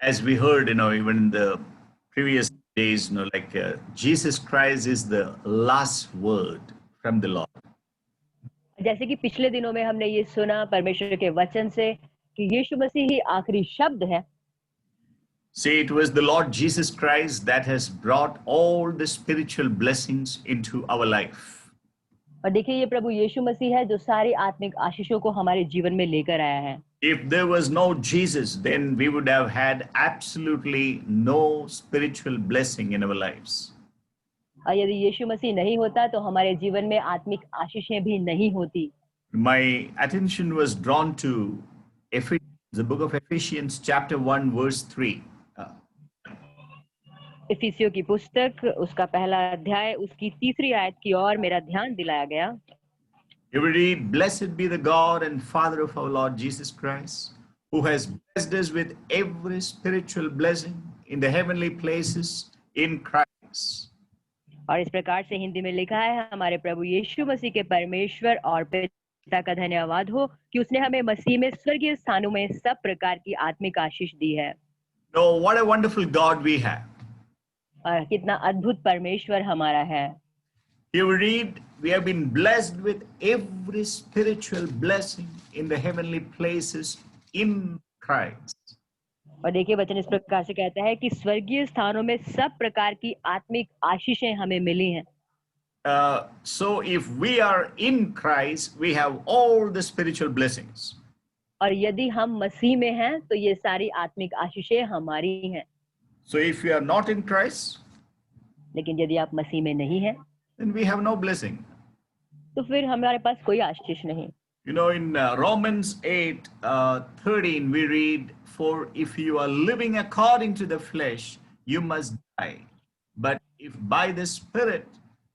As we heard, even in the previous days, Jesus Christ is the last word from the Lord. जैसे कि पिछले दिनों में हमने ये सुना परमेश्वर के वचन से कि यीशु मसीह ही आखिरी शब्द है। See, it was the Lord Jesus Christ that has brought all the spiritual blessings into our life. और देखिए ये प्रभु यीशु मसीह है जो सारी आत्मिक आशीषों को हमारे जीवन में लेकर आया है। If there was no Jesus, then we would have had absolutely no spiritual blessing in our lives. और यदि यीशु मसीह नहीं होता तो हमारे जीवन में आत्मिक आशीषें भी नहीं होती। My attention was drawn to the book of Ephesians, chapter 1, verse 3. इफिसियों की पुस्तक उसका पहला अध्याय उसकी तीसरी आयत की ओर मेरा ध्यान दिलाया गया। You will read, "Blessed be the God and Father of our Lord Jesus Christ, who has blessed us with every spiritual blessing in the heavenly places in Christ." और इस प्रकार से हिंदी में लिखा है, हमारे प्रभु यीशु मसीह के परमेश्वर और पिता का धन्यवाद हो कि उसने हमें मसीह में स्वर्गीय स्थानों में सब प्रकार की आत्मिक आशीष दी है। Oh, what a wonderful God we have. और कितना अद्भुत परमेश्वर हमारा है। Here we read, we have been blessed with every spiritual blessing in the heavenly places in Christ. और देखिए वचन इस प्रकार से कहता है कि स्वर्गीय स्थानों में सब प्रकार की आत्मिक आशीषें हमें मिली हैं। So if we are in Christ, we have all the spiritual blessings. और यदि हम मसीह में हैं तो ये सारी आत्मिक आशीषें हमारी हैं। So if you are not in Christ, लेकिन यदि आप मसीह में नहीं हैं, then we have no blessing. तो फिर हमारे पास कोई आशीष नहीं। In Romans 8:13 we read, "For if you are living according to the flesh, you must die. But if by the Spirit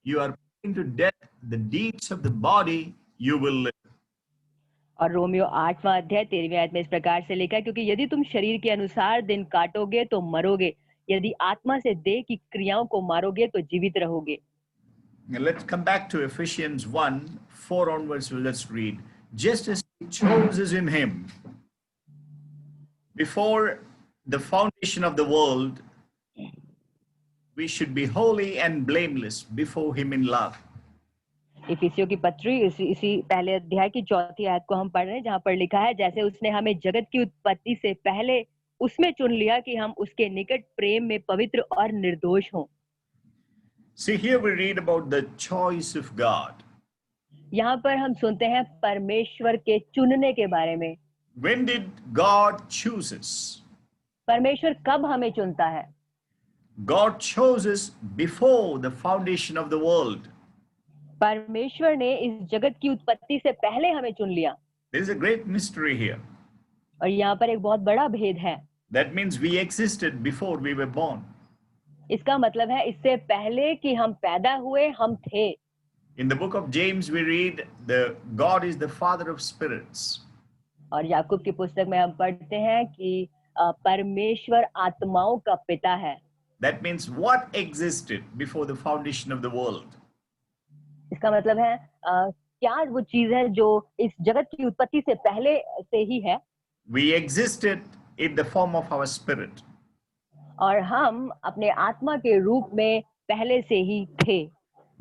you are putting to death the deeds of the body, you will live." और Romeo 8वां अध्याय 13वीं आयत में इस प्रकार से लिखा है, क्योंकि यदि तुम शरीर के अनुसार दिन काटोगे तो मरोगे, यदि आत्मा से देह की क्रियाओं को मारोगे तो जीवित रहोगे। Now let's come back to Ephesians 1:4 onwards. Let's read. "Just as he chose us in him before the foundation of the world, we should be holy and blameless before him in love." इफिसियों की पत्री इसी पहले अध्याय की 4वीं आयत को हम पढ़ रहे हैं, जहां पर लिखा है, जैसे उसने हमें जगत की उत्पत्ति से पहले उसमें चुन लिया कि हम उसके निकट प्रेम में पवित्र और निर्दोष हों। See, here we read about the choice of God. यहाँ पर हम सुनते हैं परमेश्वर के चुनने के बारे में। When did God choose us? परमेश्वर कब हमें चुनता है? God chose us before the foundation of the world. परमेश्वर ने इस जगत की उत्पत्ति से पहले हमें चुन लिया। There is a great mystery here. और यहाँ पर एक बहुत बड़ा भेद है। That means we existed before we were born. इसका मतलब है इससे पहले कि हम पैदा हुए हम थे। In the book of James we read, the God is the father of spirits. और याकूब की पुस्तक में हम पढ़ते हैं कि परमेश्वर आत्माओं का पिता है। That means what existed before the foundation of the world? इसका मतलब है क्या वो चीज है जो इस जगत की उत्पत्ति से पहले से ही है। We existed in the form of our spirit. और हम अपने आत्मा के रूप में पहले से ही थे।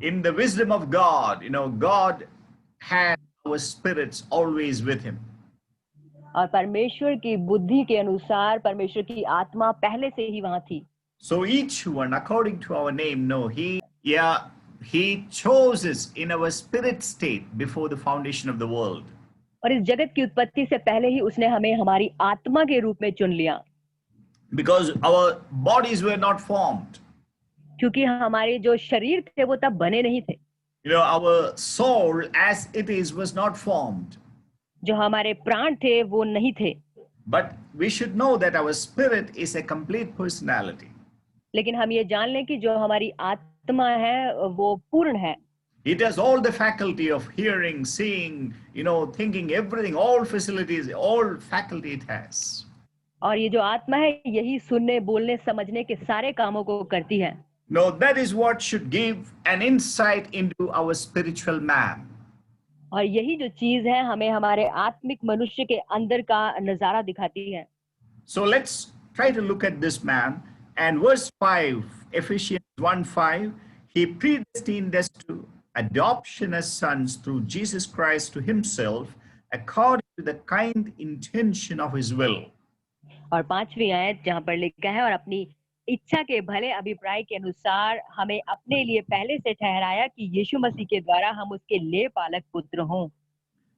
In the wisdom of God, God had our spirits always with him. और परमेश्वर की बुद्धि के अनुसार परमेश्वर की आत्मा पहले से ही वहां थी। So each one, according to our name, he chose us in our spirit state before the foundation of the world. और इस जगत की उत्पत्ति से पहले ही उसने हमें हमारी आत्मा के रूप में चुन लिया। Because our bodies were not formed. क्योंकि हमारे जो शरीर थे वो तब बने नहीं थे। Our soul as it is was not formed. जो हमारे प्राण थे वो नहीं थे। But we should know that our spirit is a complete personality. लेकिन हम ये जान लें कि जो हमारी आत्मा है वो पूर्ण है। It has all the faculty of hearing, seeing, thinking, everything, all facilities, all faculty it has. और ये जो आत्मा है यही सुनने, बोलने, समझने के सारे कामों को करती है। No, that is what should give an insight into our spiritual man. और यही जो चीज है हमें हमारे आत्मिक मनुष्य के अंदर का नजारा दिखाती है। So let's try to look at this man. And verse 5, Ephesians 1:5, he predestined us to adoption as sons through Jesus Christ to himself, according to the kind intention of his will. और 5वीं आयत जहाँ पर लिखा है, और अपनी इच्छा के भले अभिप्राय के अनुसार हमें अपने लिए पहले से ठहराया कि यीशु मसीह के द्वारा हम उसके ले पालक पुत्र हों।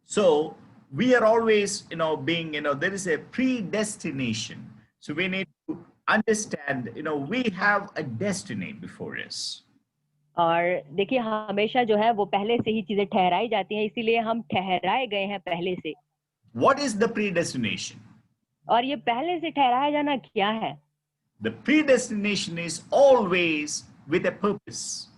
So we are always, being, there is a predestination. So we need to understand, we have a destiny before us. और देखिए हमेशा जो है वो पहले से ही चीजें ठहराई जाती हैं, इसीलिए हम ठहराए गए हैं पहले से। What is the predestination? और ये पहले से ठहराया जाना क्या है? The predestination is always with a purpose.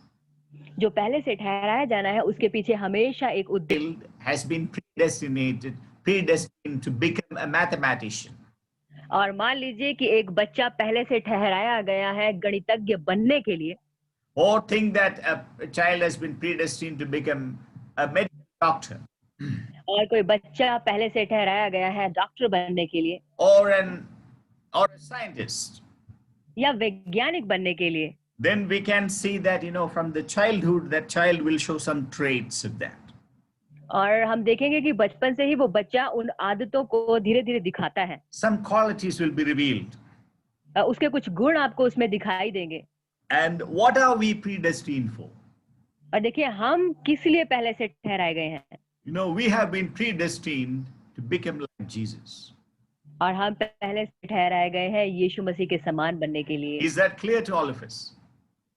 जो पहले से ठहराया जाना है उसके पीछे हमेशा एक उद्देश्य Has been predestined to become a mathematician. और मान लीजिए कि एक बच्चा पहले से ठहराया गया है गणितज्ञ बनने के लिए, Or think that a child has been predestined to become a medical doctor. और कोई बच्चा पहले से ठहराया गया है डॉक्टर बनने के लिए, or a scientist. या वैज्ञानिक बनने के लिए। Then we can see that, from the childhood, that child will show some traits of that. और हम देखेंगे कि बचपन से ही वो बच्चा उन आदतों को धीरे धीरे दिखाता है। Some qualities will be revealed. उसके कुछ गुण आपको उसमें दिखाई देंगे। And what are we predestined for? और देखिए हम किस लिए पहले से ठहराए गए हैं? We have been predestined to become like Jesus. और हम पहले से ठहराए गए हैं यीशु मसीह के समान बनने के लिए। Is that clear to all of us?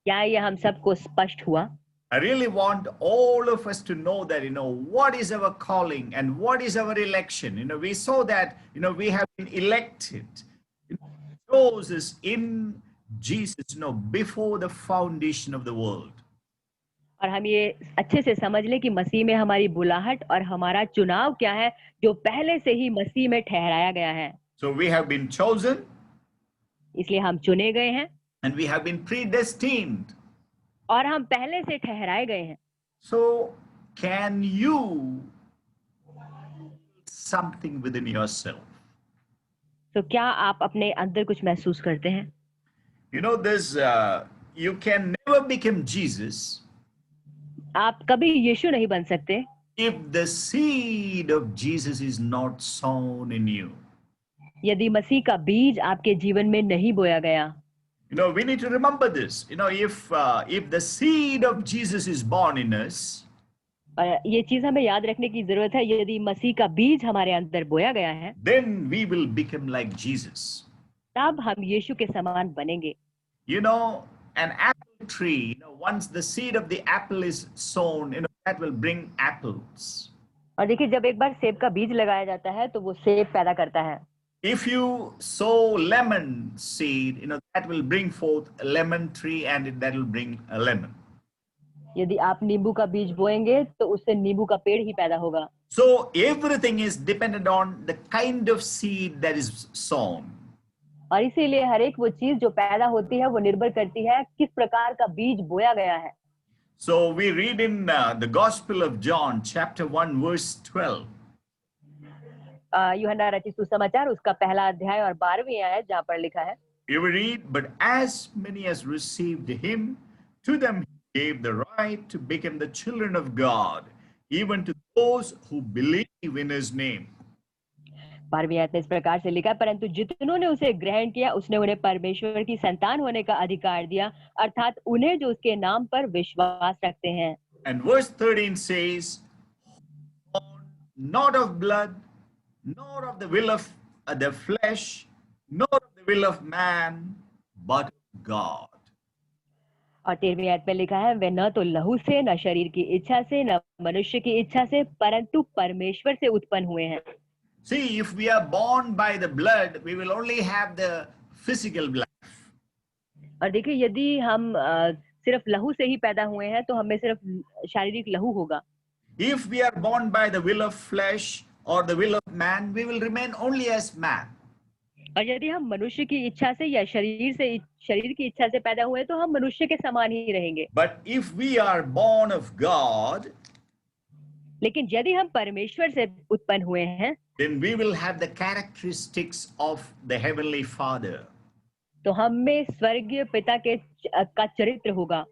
क्या ये हम सबको स्पष्ट हुआ? I really want all of us to know that, what is our calling and what is our election. We saw that, we have been elected. Chose us in Jesus, before the foundation of the world. और हम ये अच्छे से समझ लें कि मसीह में हमारी बुलाहट और हमारा चुनाव क्या है, जो पहले से ही मसीह में ठहराया गया है। So we have been chosen. इसलिए हम चुने गए हैं। And we have been predestined. और हम पहले से ठहराए गए हैं। So can you something within yourself? तो क्या आप अपने अंदर कुछ महसूस करते हैं? This you can never become Jesus. आप कभी यीशु नहीं बन सकते if the seed of Jesus is not sown in you. यदि मसीह का बीज आपके जीवन में नहीं बोया गया। We need to remember this. If the seed of Jesus is born in us, और ये चीज हमें याद रखने की जरूरत है, यदि मसीह का बीज हमारे अंदर बोया गया है, then we will become like Jesus. तब हम यीशु के समान बनेंगे। An apple tree, once the seed of the apple is sown, that will bring apples. और देखिए जब एक बार सेब का बीज लगाया जाता है तो वो सेब पैदा करता है। If you sow lemon seed, that will bring forth a lemon tree and that will bring a lemon. यदि आप नींबू का बीज बोएंगे तो उससे नींबू का पेड़ ही पैदा होगा। So everything is dependent on the kind of seed that is sown. और इसीलिए हर एक वो चीज जो पैदा होती है वो निर्भर करती है किस प्रकार का बीज बोया गया है। So we read in the Gospel of John, chapter 1, verse 12. यूहन्ना रचित सुसमाचार उसका पहला अध्याय और 12वीं आयत जहाँ पर लिखा है, You will read, but as many as received him, to them he gave the right to become the children of God, even to those who believe in his name. 12वीं आयत में इस प्रकार से लिखा, परंतु जितनों ने उसे ग्रहण किया उसने उन्हें परमेश्वर की संतान होने का अधिकार दिया, अर्थात उन्हें जो उसके नाम पर विश्वास रखते हैं। And verse 13 says, not of blood, nor of the will of the flesh, nor of the will of man, but of God. और 13वीं आयत में लिखा है, वे न तो लहू से, न शरीर की इच्छा से, न मनुष्य की इच्छा से, परंतु परमेश्वर से उत्पन्न हुए हैं। See, if we are born by the blood, we will only have the physical life. और देखिए यदि हम सिर्फ लहू से ही पैदा हुए हैं तो हमें सिर्फ शारीरिक लहू होगा। If we are born by the will of flesh or the will of man, we will remain only as man. और यदि हम मनुष्य की इच्छा से या शरीर की इच्छा से पैदा हुए तो हम मनुष्य के समान ही रहेंगे। But if we are born of God, लेकिन यदि हम परमेश्वर से उत्पन्न हुए हैं, then we will have the characteristics of the Heavenly Father. तो हम में स्वर्गीय पिता का चरित्र होगा।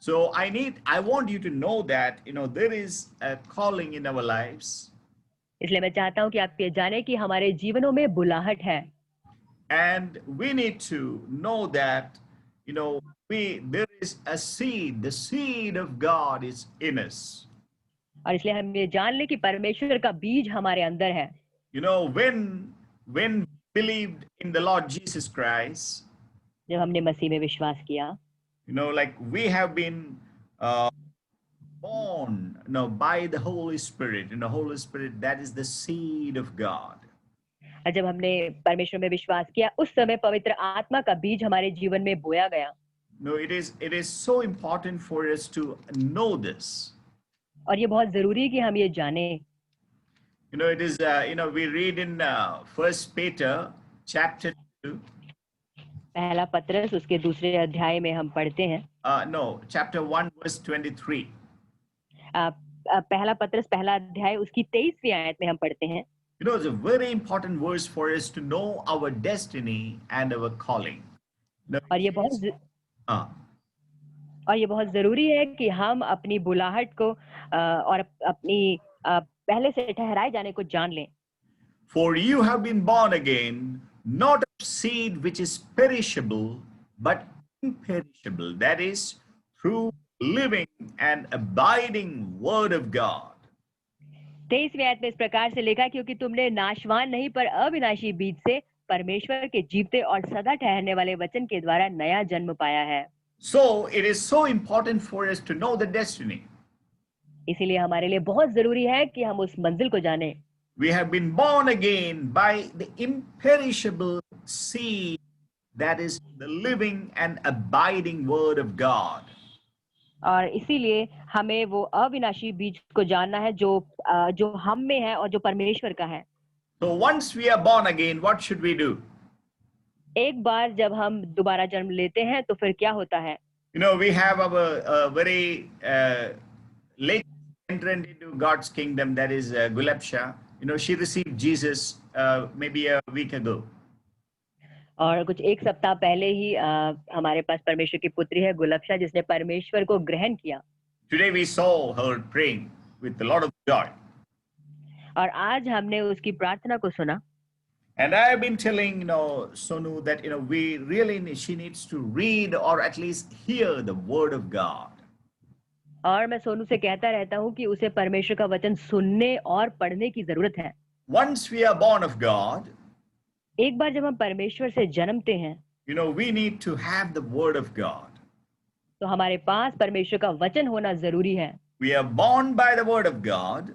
So I want you to know that, there is a calling in our lives, इसलिए मैं चाहता हूँ कि आप ये जाने कि हमारे जीवनों में बुलाहट है, and we need to know that, there is a seed, the seed of God is in us. और इसलिए हम ये जान लें कि परमेश्वर का बीज हमारे अंदर है। When we believed in the Lord Jesus Christ, जब हमने मसीह में विश्वास किया, like we have been born, by the Holy Spirit. Holy Spirit, that is the seed of God. और जब हमने परमेश्वर में विश्वास किया, उस समय पवित्र आत्मा का बीज हमारे जीवन में बोया गया। No, it is so important for us to know this. और ये बहुत जरूरी है कि हम ये जानें। It is, we read in First Peter chapter 2. पहला पत्रस उसके दूसरे अध्याय में हम पढ़ते हैं। No, chapter 1 verse 23. पहला पत्रस पहला अध्याय उसकी 23वीं आयत में हम पढ़ते हैं। It's a very important verse for us to know our destiny and our calling. Now, और ये uh, बहुत जरूरी है कि हम अपनी बुलाहट को और अपनी पहले से ठहराए जाने को जान लें। For you have been born again, not of seed which is perishable, but imperishable. That is, through living and abiding word of God. 23वीं आयत में इस प्रकार से लिखा, क्योंकि तुमने नाशवान नहीं पर अविनाशी बीज से परमेश्वर के जीवते और सदा ठहरने वाले वचन के द्वारा नया जन्म पाया है। So it is so important for us to know the destiny. इसीलिए हमारे लिए बहुत जरूरी है कि हम उस मंजिल को जानें। We have been born again by the imperishable seed, that is the living and abiding word of God. और इसीलिए हमें वो अविनाशी बीज को जानना है जो हम में है और जो परमेश्वर का है। So once we are born again, what should we do? एक बार जब हम दोबारा जन्म लेते हैं तो फिर क्या होता है? We have our very late entrant into God's kingdom, that is Gulabsha. She received Jesus maybe a week ago. और कुछ एक सप्ताह पहले ही हमारे पास परमेश्वर की पुत्री है गुलबशा, जिसने परमेश्वर को ग्रहण किया। Today we saw her praying with a lot of joy. और आज हमने उसकी प्रार्थना को सुना। And I have been telling, Sonu, that, she needs to read or at least hear the word of God. और मैं सोनू से कहता रहता हूँ कि उसे परमेश्वर का वचन सुनने और पढ़ने की जरूरत है। Once we are born of God, एक बार जब हम परमेश्वर से जन्मते हैं, we need to have the word of God. तो हमारे पास परमेश्वर का वचन होना जरूरी है। We are born by the word of God.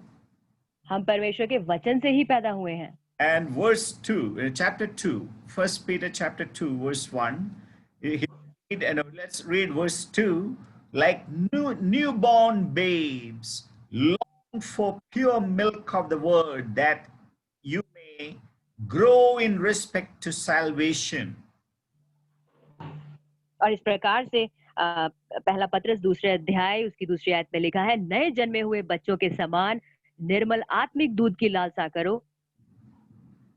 हम परमेश्वर के वचन से ही पैदा हुए हैं। And verse 2, chapter 2, 1 Peter chapter 2, verse 1, and let's read verse 2. Like newborn babes, long for pure milk of the word, that you may grow in respect to salvation. और इस प्रकार से पहला पत्रस दूसरे अध्याय उसकी दूसरी आयत में लिखा है, नए जन्मे हुए बच्चों के समान निर्मल आत्मिक दूध की लालसा करो।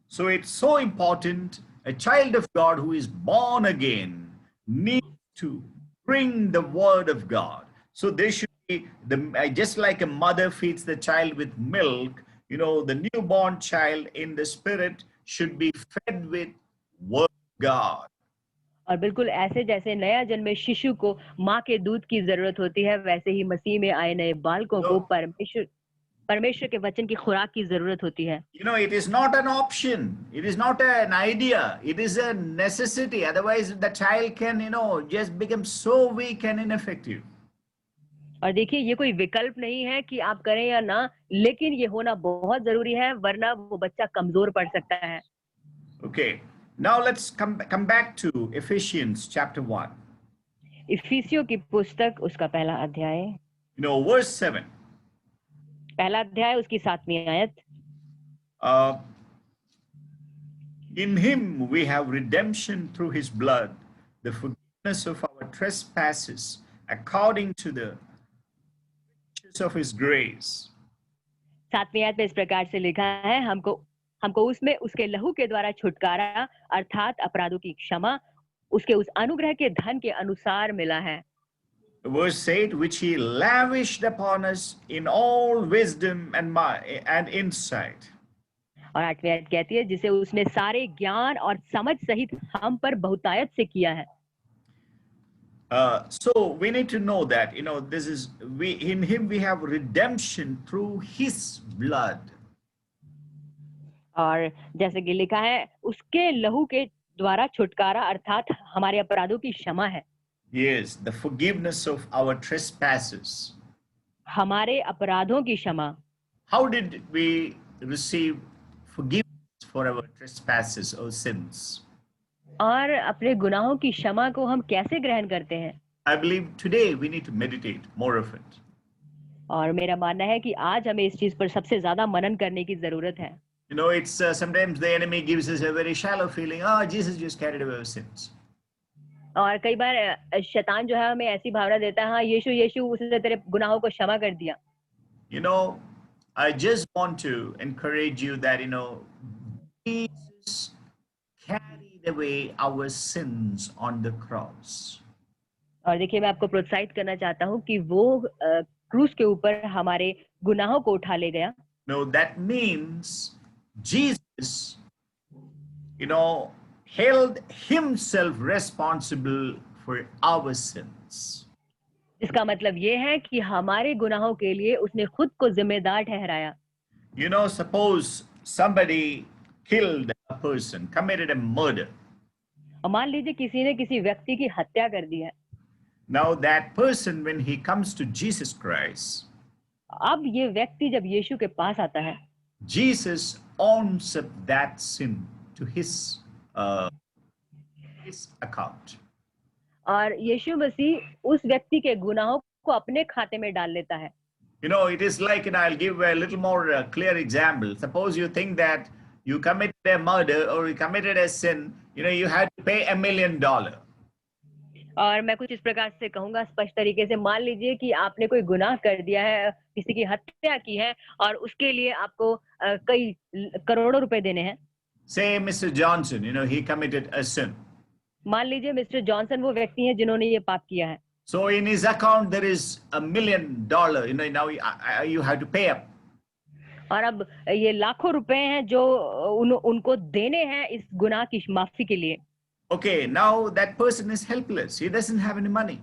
So it's so important, a child of God who is born again needs to bring the word of God. So there should be just like a mother feeds the child with milk, the newborn child in the spirit should be fed with word of God. और बिल्कुल ऐसे जैसे नया जन्मे शिशु को माँ के दूध की जरूरत होती है, वैसे ही मसीह में आए नए बालकों को परमेश्वर के वचन की खुराक की जरूरत होती है। It is not an option. It is not an idea. It is a necessity. Otherwise, the child can, just become so weak and ineffective. और देखिए, ये कोई विकल्प नहीं है कि आप करें या ना, लेकिन ये होना बहुत जरूरी है, वरना वो बच्चा कमजोर पड़ सकता है। Okay. Now let's come back to Ephesians chapter 1. इफिसियों की पुस्तक उसका पहला अध्याय, verse 7. पहला अध्याय उसकी 7वीं आयत। In him we have redemption through his blood, the forgiveness of our trespasses, according to the riches of his grace. 7वीं आयत में इस प्रकार से लिखा है, हमको उसमें उसके लहू के द्वारा छुटकारा अर्थात अपराधों की क्षमा उसके उस अनुग्रह के धन के अनुसार मिला है। Verse 8, which he lavished upon us in all wisdom and insight. और 8वीं आयत कहती है जिसे उसने सारे ज्ञान और समझ सहित हम पर बहुतायत से किया है। So we need to know that, this is, in him we have redemption through his blood. और जैसे कि लिखा है उसके लहू के द्वारा छुटकारा अर्थात हमारे अपराधों की क्षमा है। Yes, the forgiveness of our trespasses. हमारे अपराधों की क्षमा। How did we receive forgiveness for our trespasses or sins? और अपने गुनाहों की क्षमा को हम कैसे ग्रहण करते हैं? I believe today we need to meditate more of it. और मेरा मानना है कि आज हमें इस चीज पर सबसे ज्यादा मनन करने की जरूरत है। It's sometimes the enemy gives us a very shallow feeling. Oh, Jesus just carried away our sins. और कई बार शैतान जो है हमें ऐसी भावना देता है, हाँ यीशु उसने तेरे गुनाहों को क्षमा कर दिया। I just want to encourage you that, Jesus carried away our sins on the cross. और देखिए मैं आपको प्रोत्साहित करना चाहता हूँ कि वो क्रूस के ऊपर हमारे गुनाहों को उठा ले गया। No, that means Jesus, held himself responsible for our sins. इसका मतलब ये है कि हमारे गुनाहों के लिए उसने खुद को जिम्मेदार ठहराया। Suppose somebody killed a person, committed a murder. और मान लीजिए किसी ने किसी व्यक्ति की हत्या कर दी है। Now that person, when he comes to Jesus Christ, अब ये व्यक्ति जब यीशु के पास आता है, Jesus owns up that sin to his account. और यीशु मसीह उस व्यक्ति के गुनाहों को अपने खाते में डाल लेता है। It is like, I'll give a little more clear example. Suppose you think that you committed a murder or you committed a sin, you had to pay $1 million. और मैं कुछ इस प्रकार से कहूंगा स्पष्ट तरीके से, मान लीजिए कि आपने कोई गुनाह कर दिया है, किसी की हत्या की है और उसके लिए आपको कई करोड़ों रुपए देने हैं। Say Mr. Johnson, he committed a sin. मान लीजिए मिस्टर जॉनसन वो व्यक्ति हैं जिन्होंने ये पाप किया है। So in his account there is $1 million. Now you have to pay up. और अब ये लाखों रुपए हैं जो उनको देने हैं इस गुनाह की माफी के लिए। Okay, now that person is helpless. He doesn't have any money.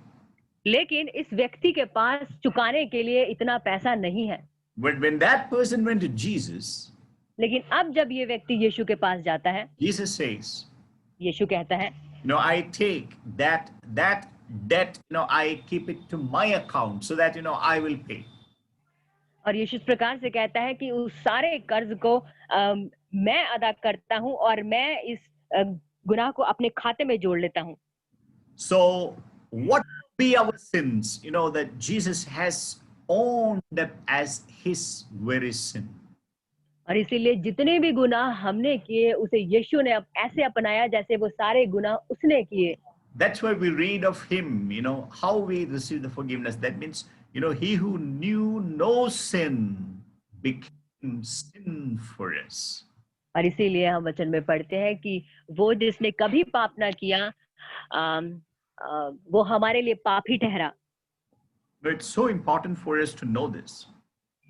लेकिन इस व्यक्ति के पास चुकाने के लिए इतना पैसा नहीं है। But when that person went to Jesus, लेकिन अब जब ये व्यक्ति यीशु के पास जाता है, Jesus says, यीशु कहता है, I take that debt, I keep it to my account so that, I will pay. और यीशु इस प्रकार से कहता है कि उस सारे कर्ज को मैं अदा करता हूं और मैं इस गुनाह को अपने खाते में जोड़ लेता हूं। So what be our sins, that Jesus has owned up as his very sin. और इसीलिए जितने भी गुनाह हमने किए उसे यीशु ने ऐसे अपनाया जैसे वो सारे गुनाह उसने किए। That's why we read of him, how we receive the forgiveness. That means, he who knew no sin became sin for us. और इसीलिए हम वचन में पढ़ते हैं कि वो जिसने कभी पाप ना किया वो हमारे लिए पाप ही ठहरा। But it's so important for us to know this.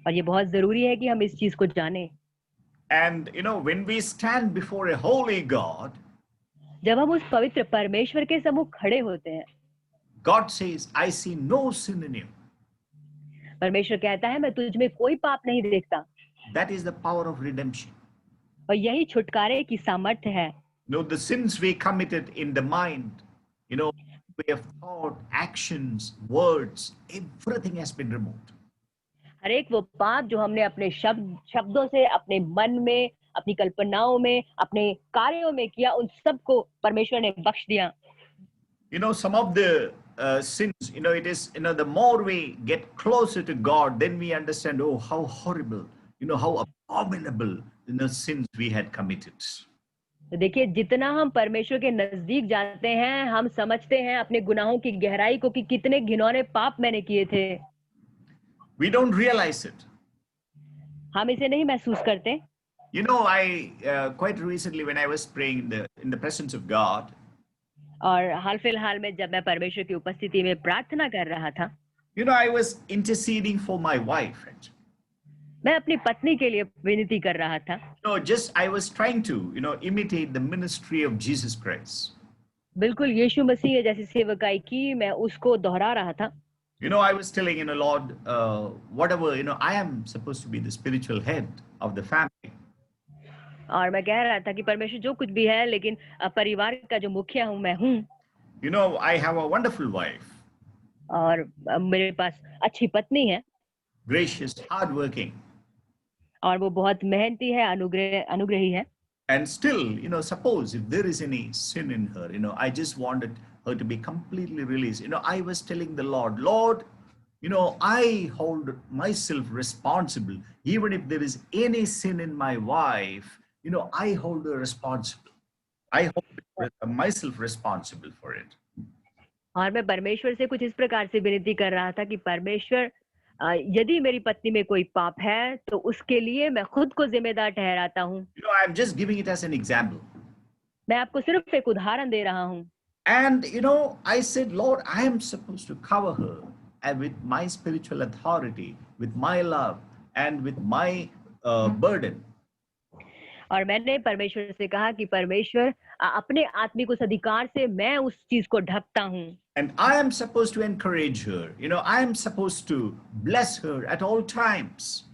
और ये बहुत जरूरी है कि हम इस चीज को जानें। And when we stand before a holy God, जब हम उस पवित्र परमेश्वर के सम्मुख खड़े होते हैं, God says, I see no sin in you. परमेश्वर कहता है मैं तुझ में कोई पाप नहीं देखता। That is the power of redemption. और यही छुटकारे की सामर्थ्य है। The sins we committed in the mind, we have thought, actions, words, everything has been removed. हर एक वो पाप जो हमने अपने शब्दों से, अपने मन में, अपनी कल्पनाओं में, अपने कार्यों में किया, उन सब को परमेश्वर ने बख्श दिया। Some of the sins, it is, the more we get closer to God, then we understand, oh, how horrible, how abominable, sins we had committed. तो देखिए जितना हम परमेश्वर के नजदीक जाते हैं, हम समझते हैं अपने गुनाहों की गहराई को कि कितने घिनौने पाप मैंने किए थे। We don't realize it. हम इसे नहीं महसूस करते। I quite recently when I was praying in the presence of God, और हाल फिलहाल में जब मैं परमेश्वर की उपस्थिति में प्रार्थना कर रहा था, You know, I was interceding for my wife. Actually. मैं अपनी पत्नी के लिए विनती कर रहा था। No, just I was trying to, imitate the ministry of Jesus Christ. बिल्कुल यीशु मसीह जैसी सेवकाई की मैं उसको दोहरा रहा था। I was telling, Lord, whatever, I am supposed to be the spiritual head of the family. और मैं कह रहा था कि परमेश्वर जो कुछ भी है, लेकिन परिवार का जो मुखिया हूँ मैं हूँ। I have a wonderful wife, और मेरे पास अच्छी पत्नी है gracious, hardworking, और वो बहुत मेहनती है, अनुग्रही है। and still, suppose if there is any sin in her, I just wanted her to be completely released. I was telling the Lord, I hold myself responsible. Even if there is any sin in my wife, I hold her responsible. I hold myself responsible for it. और मैं परमेश्वर से कुछ इस प्रकार से विनती कर रहा था कि परमेश्वर, यदि मेरी पत्नी में कोई पाप है तो उसके लिए मैं खुद को जिम्मेदार ठहराता हूँ। I'm just giving it as an example. मैं आपको सिर्फ एक उदाहरण दे रहा हूँ। And I said, Lord, I am supposed to cover her and with my spiritual authority, with my love, and with my burden. और मैंने परमेश्वर से कहा कि परमेश्वर, अपने आत्मिक उस अधिकार से मैं उस चीज को ढकता हूँ। And I am supposed to encourage her. I am supposed to bless her at all times.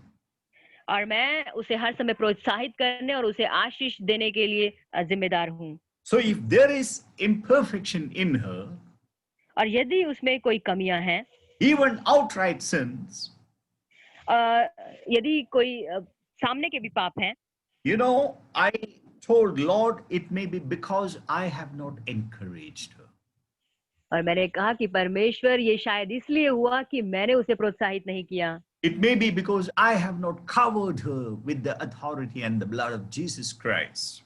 और मैं उसे हर समय प्रोत्साहित करने और उसे आशीष देने के लिए जिम्मेदार हूँ। So if there is imperfection in her, और यदि उसमें कोई कमियां हैं, even outright sins, यदि कोई सामने के भी पाप हैं, I told Lord, it may be because I have not encouraged her. और मैंने कहा कि परमेश्वर, ये शायद इसलिए हुआ कि मैंने उसे प्रोत्साहित नहीं किया। It may be because I have not covered her with the authority and the blood of Jesus Christ.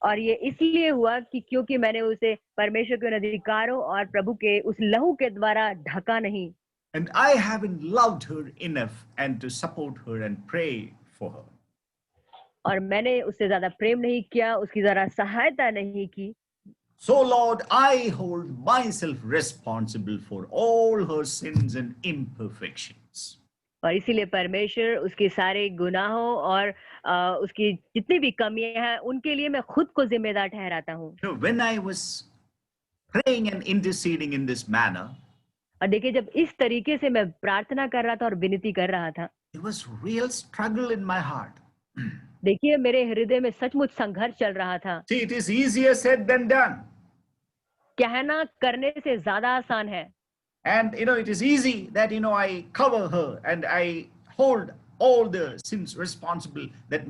और ये इसलिए हुआ कि क्योंकि मैंने उसे परमेश्वर के अधिकारों और प्रभु के उस लहू के द्वारा ढका नहीं। And I haven't loved her enough and to support her and pray for her. और मैंने उससे ज्यादा प्रेम नहीं किया, उसकी जरा सहायता नहीं की। So Lord, I hold myself responsible for all her sins and imperfections. और इसीलिए परमेश्वर उसके सारे गुनाहों और उसकी जितनी भी कमियां हैं उनके लिए मैं खुद को जिम्मेदार ठहराता हूँ। When I was praying and interceding in this manner, और देखिए, जब इस तरीके से मैं प्रार्थना कर रहा था और विनती कर रहा था, there was real struggle in my heart. देखिए मेरे हृदय में सचमुच संघर्ष चल रहा था। See, it is easier said than done. कहना करने से ज्यादा आसान है। And it is easy that I cover her and I hold all the sins responsible, that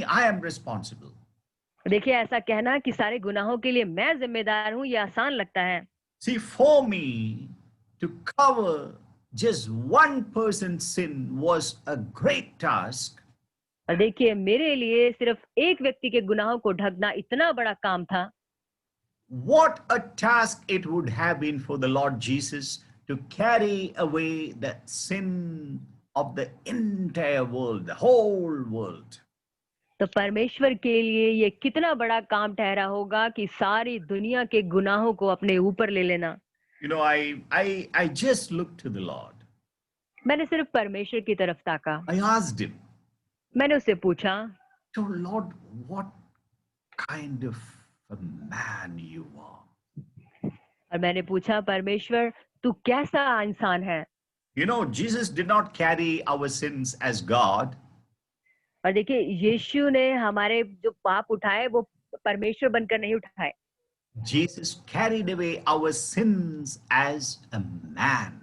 I am responsible. देखिए, ऐसा कहना कि सारे गुनाहों के लिए मैं जिम्मेदार हूँ, ये आसान लगता है। See, for me to cover just one person's sin was a great task. और देखिए, मेरे लिए सिर्फ एक व्यक्ति के गुनाहों को ढकना इतना बड़ा काम था। What a task it would have been for the Lord Jesus to carry away the sin of the entire world, the whole world. तो परमेश्वर के लिए ये कितना बड़ा काम ठहरा होगा कि सारी दुनिया के गुनाहों को अपने ऊपर ले लेना। I just looked to the Lord. मैंने सिर्फ परमेश्वर की तरफ ताका। I asked him. मैंने उससे पूछा, So Lord, what kind of a man you are? और मैंने पूछा, परमेश्वर तू कैसा इंसान है? Jesus did not carry our sins as God. और देखिए, यीशु ने हमारे जो पाप उठाए वो परमेश्वर बनकर नहीं उठाए। Jesus carried away our sins as a man.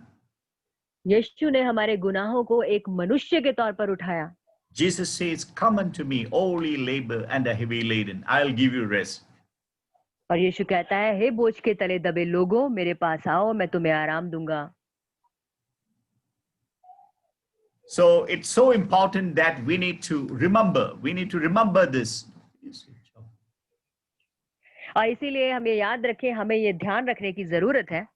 यीशु ने हमारे गुनाहों को एक मनुष्य के तौर पर उठाया। Jesus says, "Come unto me, all ye labor and are heavy laden. I'll give you rest." और यीशु कहता है, हे बोझ के तले दबे लोगों, मेरे पास आओ, मैं तुम्हें आराम दूंगा। So it's so important that we need to remember this. और इसीलिए हम ये याद रखें, हमें ये ध्यान रखने की जरूरत है।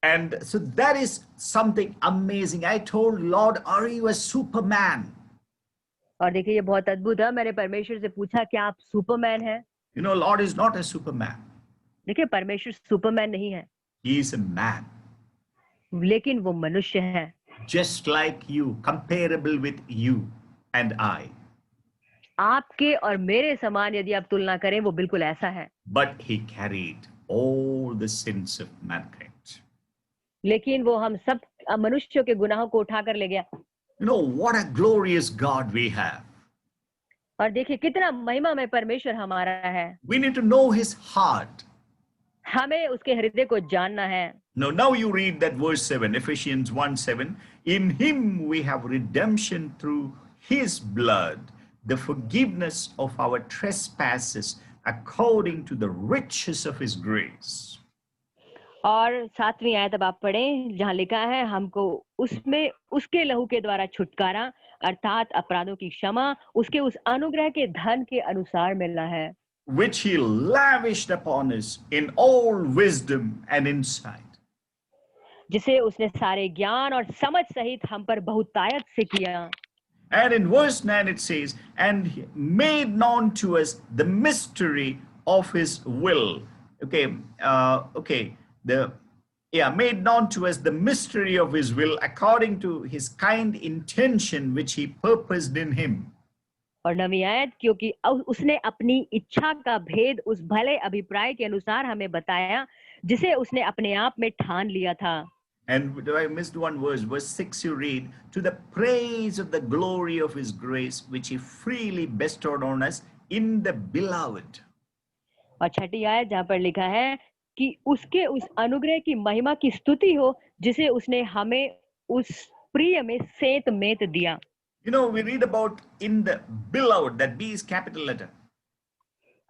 And so that is something amazing. I told Lord, are you a superman? और देखिए, ये बहुत अद्भुत है। मैंने परमेश्वर से पूछा, क्या आप सुपरमैन हैं? Lord is not a superman. देखिए परमेश्वर सुपरमैन नहीं है, He is a man, लेकिन वो मनुष्य है, just like you, comparable with you and I. आपके और मेरे समान यदि आप तुलना करें वो बिल्कुल ऐसा है। But he carried all the sins of mankind. लेकिन वो हम सब मनुष्यों के गुनाहों को उठाकर ले गया। You know, what a glorious God we have. और देखिए कितना महिमा में परमेश्वर हमारा है। We need to know his heart. हमें उसके हृदय को जानना है। Now you read that verse 7, Ephesians 1:7. In him we have redemption through his blood, the forgiveness of our trespasses according to the riches of his grace. और 7वीं आयत अब आप पढ़ें जहाँ लिखा है हमको उसमें उसके लहू के द्वारा छुटकारा अर्थात अपराधों की क्षमा उसके उस अनुग्रह के धन के अनुसार मिलना है, Which he lavished upon us in all wisdom and insight. जिसे उसने सारे ज्ञान और समझ सहित हम पर बहुतायत से किया। And in verse 9 it says, and he made known to us the mystery of his will. Made known to us the mystery of his will according to his kind intention which he purposed in him. और 9वीं आयत क्योंकि उसने अपनी इच्छा का भेद उस भले अभिप्राय के अनुसार हमें बताया जिसे उसने अपने आप में ठान लिया था। And I missed one verse, verse 6 you read, to the praise of the glory of his grace, which he freely bestowed on us in the beloved. और 6ठी आयत जहाँ पर लिखा है कि उसके उस अनुग्रह की महिमा की स्तुति हो जिसे उसने हमें उस प्रिय में सेंत मेत दिया। You know, we read about in the beloved, that B is capital letter.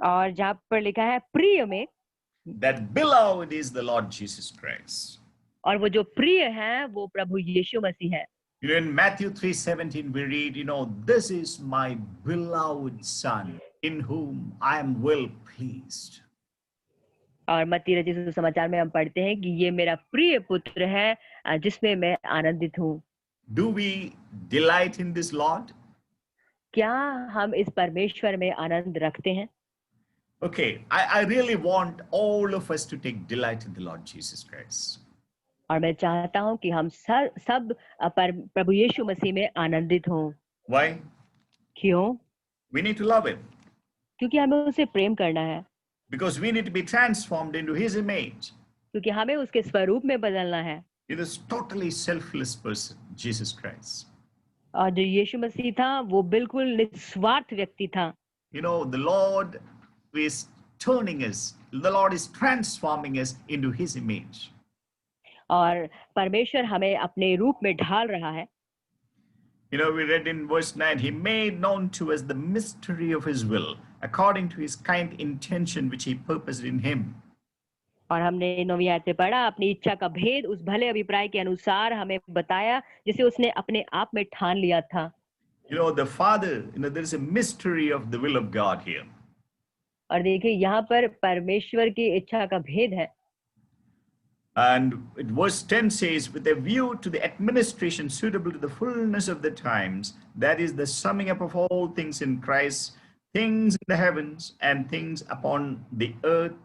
और जहाँ पर लिखा है प्रिय में, That beloved is the Lord Jesus Christ. और वो जो प्रिय है वो प्रभु यीशु मसीह है। You know, in Matthew 3:17 we read, you know, this is my beloved son in whom I am well pleased. और मत्ती रचित सुसमाचार में हम पढ़ते हैं कि ये मेरा प्रिय पुत्र है जिसमें मैं आनंदित हूँ। Do we delight in this Lord? क्या हम इस परमेश्वर में आनंद रखते हैं? Okay, I really want all of us to take delight in the Lord Jesus Christ. और मैं चाहता हूं कि हम सब प्रभु यीशु मसीह में आनंदित हों। Why? क्यों? We need to love him. क्योंकि हमें उसे प्रेम करना है। Because we need to be transformed into his image. क्योंकि हमें उसके स्वरूप में बदलना है। He is totally selfless person, Jesus Christ. और जो यीशु मसीह था वो बिल्कुल निस्वार्थ व्यक्ति था। You know, the Lord is turning us, the Lord is transforming us into his image. और परमेश्वर हमें अपने रूप में ढाल रहा है। You know, we read in verse 9, he made known to us the mystery of his will, according to his kind intention which he purposed in him. और हमने 9वीं आयत में पढ़ा अपनी इच्छा का भेद उस भले अभिप्राय के अनुसार हमें बताया जिसे उसने अपने आप में ठान लिया था। You know, the Father, you know, there is a mystery of the will of God here. और देखिए यहाँ पर परमेश्वर की इच्छा का भेद है। And verse 10 says, with a view to the administration suitable to the fullness of the times, that is the summing up of all things in Christ, things in the heavens and things upon the earth.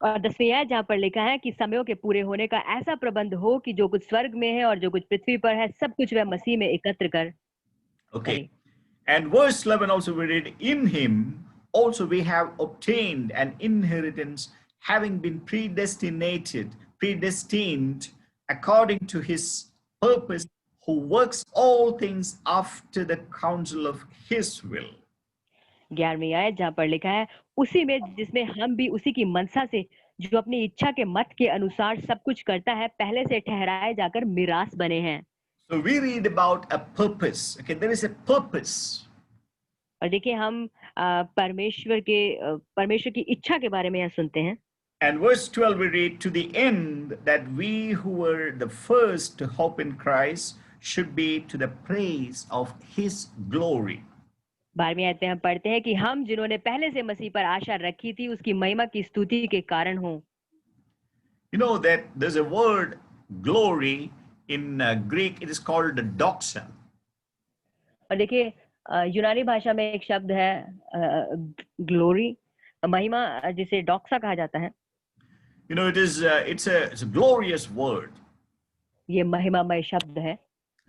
और 10वीं आयत जहाँ पर लिखा है कि समयों के पूरे होने का ऐसा प्रबंध हो कि जो कुछ स्वर्ग में है और जो कुछ पृथ्वी पर है सब कुछ वह मसीह में एकत्र कर। Okay. And verse 11 also we read, in him also we have obtained an inheritance, having been predestined according to his purpose, who works all things after the counsel of his will. 11वीं आयत जहाँ पर लिखा है उसी में जिसमें हम भी उसी की मनसा से जो अपनी इच्छा के मत के अनुसार सब कुछ करता है पहले से ठहराए जाकर मिरास बने हैं। So we read about a purpose. Okay, there is a purpose. और देखिए हम परमेश्वर की इच्छा के बारे में यहाँ सुनते हैं। And verse 12 we read, to the end that we who were the first to hope in Christ should be to the praise of his glory. 12वीं आयत में हम पढ़ते हैं कि हम जिन्होंने पहले से मसीह पर आशा रखी थी उसकी महिमा की स्तुति के कारण हो। You know that there's a word glory in Greek, it is called doxa. और देखिए यूनानी भाषा में एक शब्द है ग्लोरी महिमा जिसे डॉक्सा कहा जाता है, You know, it's a glorious word. ये महिमामय शब्द है।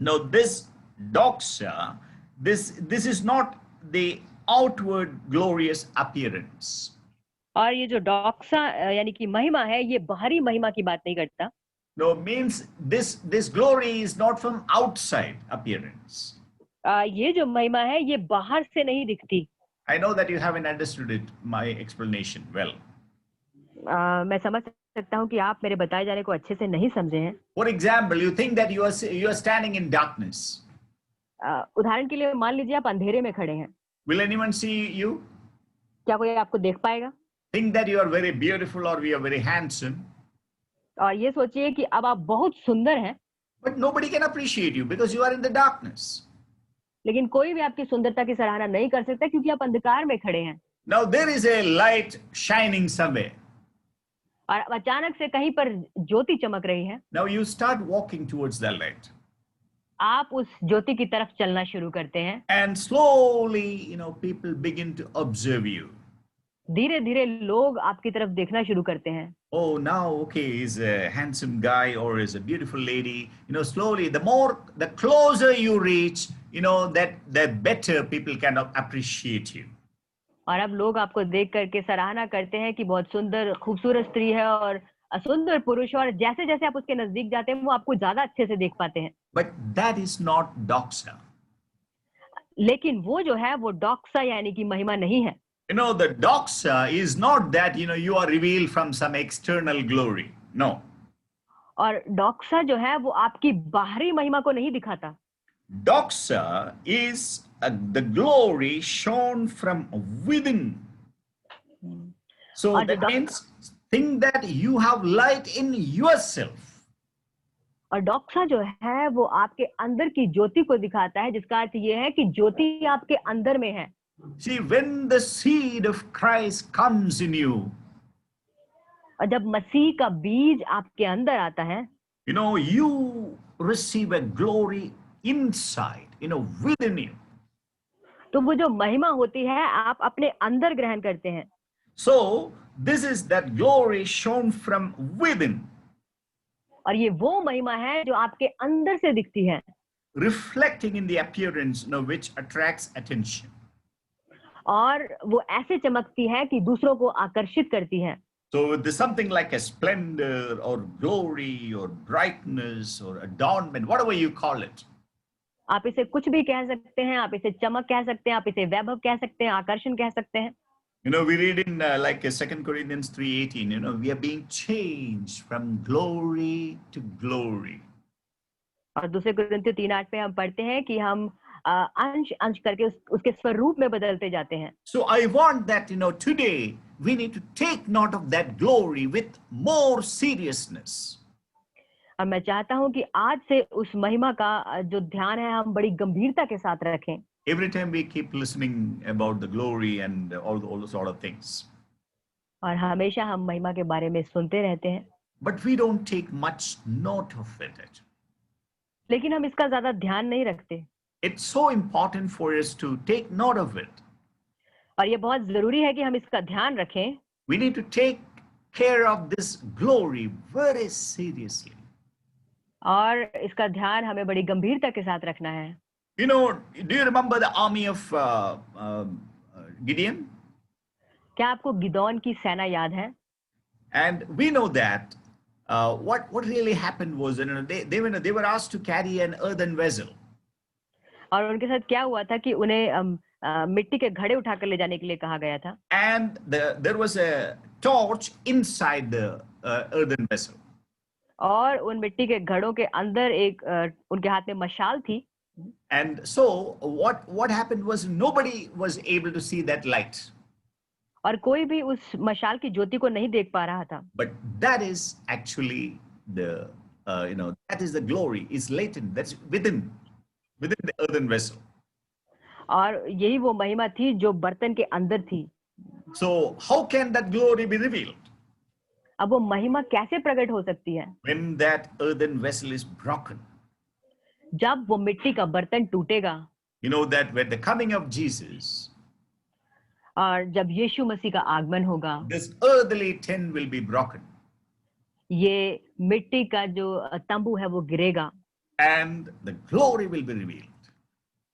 Now, this doxa, this is not the outward glorious appearance. और ये जो डॉक्सा यानी कि महिमा है, ये बाहरी महिमा की बात नहीं करता। No, means this glory is not from outside appearance. ये जो महिमा है, ये बाहर से नहीं दिखती। I know that you haven't understood it, my explanation well. मैं समझ सकता हूँ कि आप मेरे बताए जाने को अच्छे से नहीं समझे हैं। For example, you think that you are standing in darkness. उदाहरण के लिए मान लीजिए आप अंधेरे में खड़े हैं। Will anyone see you? क्या कोई आपको देख पाएगा? Think that you are very beautiful or we are very handsome, और ये सोचिए कि अब आप बहुत सुंदर हैं, but nobody can appreciate you because you are in the darkness. लेकिन कोई भी आपकी सुंदरता की सराहना नहीं कर सकता क्योंकि आप अंधकार में खड़े हैं। Now there is a light shining somewhere. और अचानक से कहीं पर ज्योति चमक रही है। Now you start walking towards that light. आप उस ज्योति की तरफ चलना शुरू करते हैं। And slowly, people begin to observe you. धीरे धीरे लोग आपकी तरफ देखना शुरू करते हैं। Oh, now, okay, he's a handsome guy or is a beautiful lady. Slowly, the closer you reach, that the better people can appreciate you. और अब लोग आपको देख करके सराहना करते हैं कि बहुत सुंदर खूबसूरत स्त्री है और सुंदर पुरुष, और जैसे जैसे आप उसके नजदीक जाते हैं वो आपको ज्यादा अच्छे से देख पाते हैं। But that is not doxa. लेकिन वो जो है वो डॉक्सा यानी कि महिमा नहीं है। The doxa is not that, you are revealed from some external glory. No. और डॉक्सा जो है वो आपकी बाहरी महिमा को नहीं दिखाता। Doxa is the glory shown from within. So that means think that you have light in yourself. और डॉक्सा जो है वो आपके अंदर की ज्योति को दिखाता है, जिसका अर्थ ये है कि ज्योति आपके अंदर में है। See, when the seed of Christ comes in you, और जब मसीह का बीज आपके अंदर आता है, you receive a glory inside, within you. तो वो जो महिमा होती है आप अपने अंदर ग्रहण करते हैं। So this is that glory shown from within. और ये वो महिमा है जो आपके अंदर से दिखती है, reflecting in the appearance, which attracts attention. और वो ऐसे चमकती है कि दूसरों को आकर्षित करती है। So there's something like a splendor or glory or brightness or adornment, whatever you call it. आप इसे कुछ भी कह सकते हैं, आप इसे चमक कह सकते हैं, आप इसे वैभव कह सकते हैं, आकर्षण कह सकते हैं। We read in like 2 Corinthians 3:18, we are being changed from glory to glory. और दूसरे कुरिन्थियों 3:8 पे हम पढ़ते हैं कि हम अंश अंश करके उसके स्वरूप में बदलते जाते हैं। So I want that, today we need to take note of that glory with more seriousness. और मैं चाहता हूं कि आज से उस महिमा का जो ध्यान है हम बड़ी गंभीरता के साथ रखें। Every time we keep listening about the glory and all those sort of things. और हमेशा हम महिमा के बारे में सुनते रहते हैं, But we don't take much note of it. लेकिन हम इसका ज्यादा ध्यान नहीं रखते। It's so important for us to take note of it. और ये बहुत जरूरी है कि हम इसका ध्यान रखें। We need to take care of this glory very seriously. और इसका ध्यान हमें बड़ी गंभीरता के साथ रखना है। Do you remember the army of Gideon? क्या आपको गिदोन की सेना याद है? And we know that what really happened was, they were asked to carry an earthen vessel. और उनके साथ क्या हुआ था कि उन्हें मिट्टी के घड़े उठाकर ले जाने के लिए कहा गया था। And there was a torch inside the earthen vessel. और उन मिट्टी के घड़ों के अंदर एक उनके हाथ में मशाल थी। And so what happened was nobody was able to see that light. और कोई भी उस मशाल की ज्योति को नहीं देख पा रहा था। But that is actually that is the glory is latent, that's within the earthen vessel. और यही वो महिमा थी जो बर्तन के अंदर थी। So how can that glory be revealed? अब वो महिमा कैसे प्रकट हो सकती है? When that earthen vessel is broken. जब वो मिट्टी का बर्तन टूटेगा। That with the coming of Jesus, और जब यीशु मसीह का आगमन होगा, this earthly tent will be broken, ये मिट्टी का जो तंबू है वो गिरेगा and the glory will be revealed.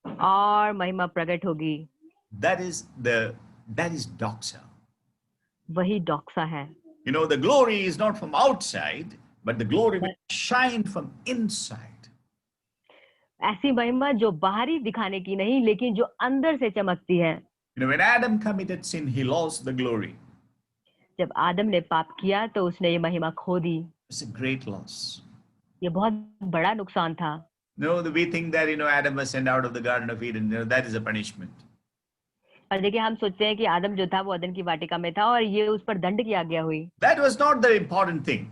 और महिमा प्रकट होगी। That is doxa. वही डॉक्सा है। You know, the glory is not from outside, but the glory will shine from inside. ऐसी महिमा जो बाहरी दिखाने की नहीं, लेकिन जो अंदर से चमकती है। You know, when Adam committed sin, he lost the glory. जब आदम ने पाप किया तो उसने ये महिमा खो दी। It's a great loss. ये बहुत बड़ा नुकसान था। No, we think that, you know, Adam was sent out of the Garden of Eden. You know, that is a punishment. और देखिए, हम सोचते हैं कि आदम जो था वो अदन की वाटिका में था और ये उस पर दंड की आज्ञा हुई। That was not the important thing.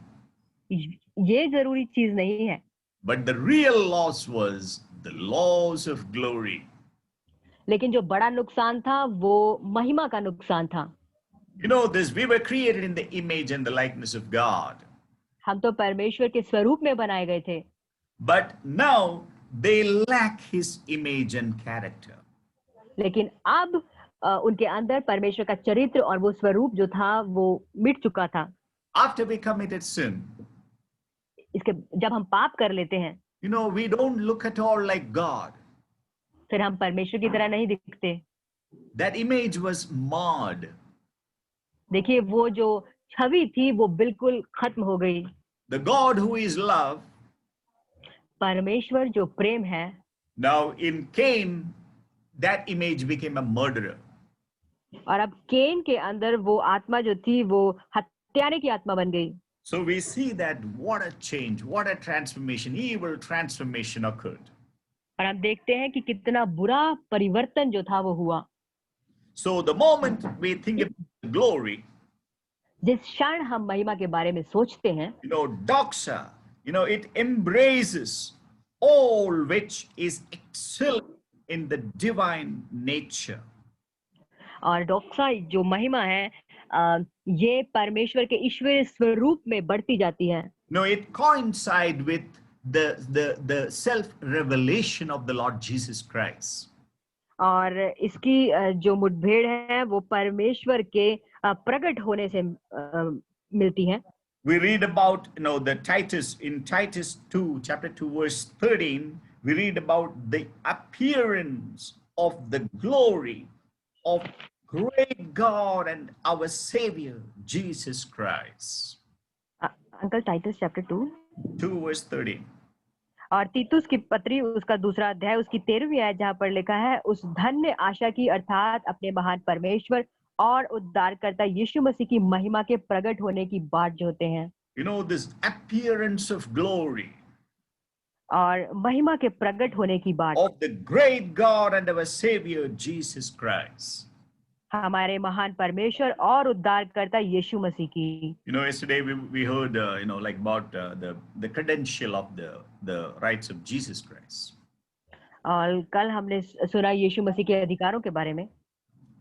ये जरूरी चीज नहीं है। But the real loss was the loss of glory. लेकिन जो बड़ा नुकसान था वो महिमा का नुकसान था। You know this, we were created in the image and the likeness of God. हम तो परमेश्वर के स्वरूप में बनाए गए थे, But now they lack his image and character. लेकिन अब उनके अंदर परमेश्वर का चरित्र और वो स्वरूप जो था वो मिट चुका था। After we committed sin, इसके जब हम पाप कर लेते हैं, you know, we don't look at all like God. फिर हम परमेश्वर की तरह नहीं दिखते। That image was marred. देखिए, वो जो छवि थी वो बिल्कुल खत्म हो गई। The God who is love, परमेश्वर जो प्रेम है, now in Cain, that image became a murderer. और अब केन के अंदर वो आत्मा जो थी वो हत्यारे की आत्मा बन गई। So we see that what a change, what a transformation, evil transformation occurred. और हम देखते हैं कि कितना बुरा परिवर्तन जो था वो हुआ। So the moment we think of glory, जिस क्षण हम महिमा के बारे में सोचते हैं, you know, doxa, you know, it embraces all which is excellent in the divine nature. और डोक्सा जो महिमा है, ये परमेश्वर के ईश्वरीय स्वरूप में बढ़ती जाती है। No, it coincides with the self revelation of the Lord Jesus Christ. और इसकी जो मुठभेड़ है वो परमेश्वर के प्रकट होने से मिलती है। We read about, you know, the Titus, in Titus 2, chapter 2, verse 13, we read about the appearance of the glory of great God and our Savior, Jesus Christ. Uncle, Titus chapter 2 verse 13. और तीतुस की पत्री उसका दूसरा अध्याय उसकी 13वीं आयत, जहाँ पर लिखा है, उस धन्य आशा की अर्थात अपने महान परमेश्वर और उद्धारकर्ता यीशु मसीह की महिमा के प्रकट होने की बाट जोते हैं। You know, this appearance of glory और महिमा के प्रकट होने की बाट of the great God and our Savior, Jesus Christ. हमारे महान परमेश्वर और उद्धारकर्ता यीशु मसीह की। You know, yesterday we heard, you know, like about the credential of the rights of Jesus Christ. और कल हमने सुना यीशु मसीह के अधिकारों के बारे में।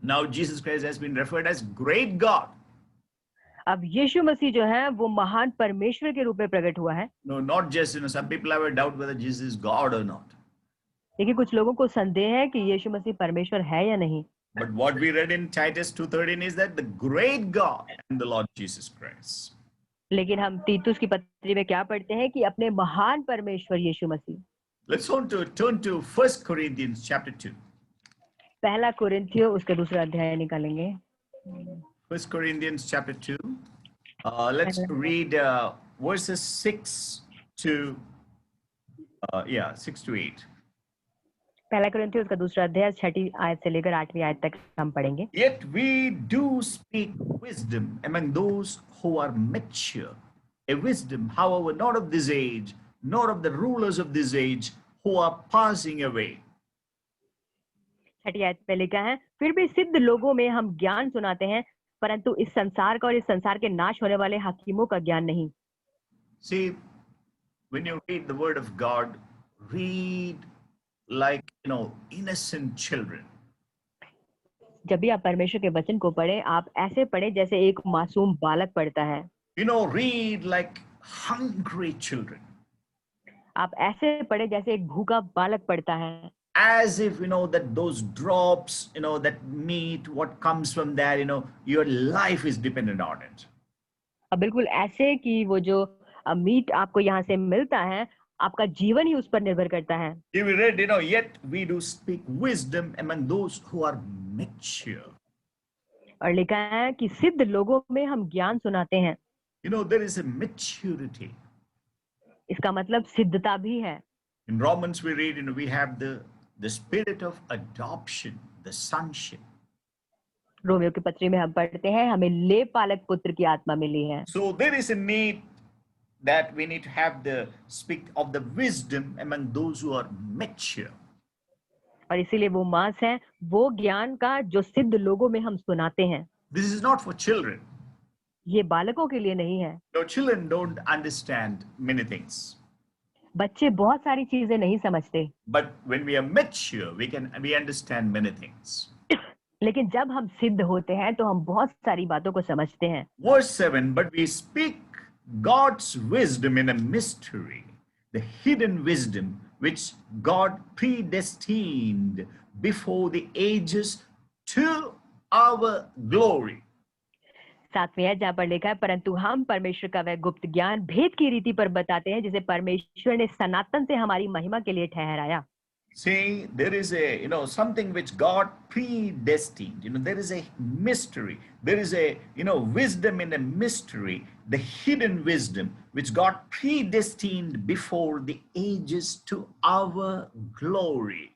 Now Jesus Christ has been referred as great God. अब यीशु मसीह जो है वो महान परमेश्वर के रूप में प्रकट हुआ है। No, not just, you know, some people have a doubt whether Jesus is God or not. देखिए, कुछ लोगों को संदेह है कि यीशु मसीह परमेश्वर है या नहीं। But what we read in Titus 2:13 is that the great God and the Lord Jesus Christ. लेकिन हम तीतुस की पत्री में क्या पढ़ते हैं कि अपने महान परमेश्वर यीशु मसीह। Let's turn to 1 Corinthians chapter 2. पहला कुरिन्थियों उसका दूसरा अध्याय निकालेंगे। 1 Corinthians chapter 2. Let's read verses 6 to 8. पहला कुरिन्थियों उसका दूसरा अध्याय 6वीं आयत से लेकर 8वीं आयत तक हम पढ़ेंगे। Yet we do speak wisdom among those who are mature, a wisdom, however, not of this age, nor of the rulers of this age who are passing away. 6वीं आयत पे लिखा है, फिर भी सिद्ध लोगों में हम ज्ञान सुनाते हैं, परंतु इस संसार का और इस संसार के नाश होने वाले हाकिमों का ज्ञान नहीं। See, when you read the word of God, read like, you know, innocent children. जब भी आप परमेश्वर के वचन को पढ़ें, आप ऐसे पढ़ें जैसे एक मासूम बालक पढ़ता है। You know, read like hungry children. आप ऐसे पढ़ें जैसे एक भूखा बालक पढ़ता है। as if that those drops, that meat, what comes from there, your life is dependent on it. अब बिल्कुल ऐसे कि वो जो मीट आपको यहाँ से मिलता है, आपका जीवन ही उस पर निर्भर करता है। Here we read, yet we do speak wisdom among those who are mature. और लिखा है कि सिद्ध लोगों में हम ज्ञान सुनाते हैं। There is a maturity. इसका मतलब सिद्धता भी है। In Romans we read, we have the spirit of adoption, the sonship. Romeo की पत्री में हम पढ़ते हैं हमें ले पालक पुत्र की आत्मा मिली है। So there is a need that we need to have the speak of the wisdom among those who are mature. और इसीलिए वो मांस है, वो ज्ञान का जो सिद्ध लोगों में हम सुनाते हैं। This is not for children. ये बालकों के लिए नहीं है। No, children don't understand many things. बच्चे बहुत सारी चीजें नहीं समझते। But when we are mature, we understand many things. लेकिन जब हम सिद्ध होते हैं तो हम बहुत सारी बातों को समझते हैं। Verse 7, but we speak God's wisdom in a mystery, the hidden wisdom which God predestined before the ages to our glory. सातवीं है जहाँ पर लिखा है परंतु हम परमेश्वर का वह गुप्त ज्ञान भेद की रीति पर बताते हैं जिसे परमेश्वर ने सनातन से हमारी महिमा के लिए ठहराया। See, there is a, something which God predestined. There is a mystery. There is a, wisdom in a mystery, the hidden wisdom which God predestined before the ages to our glory.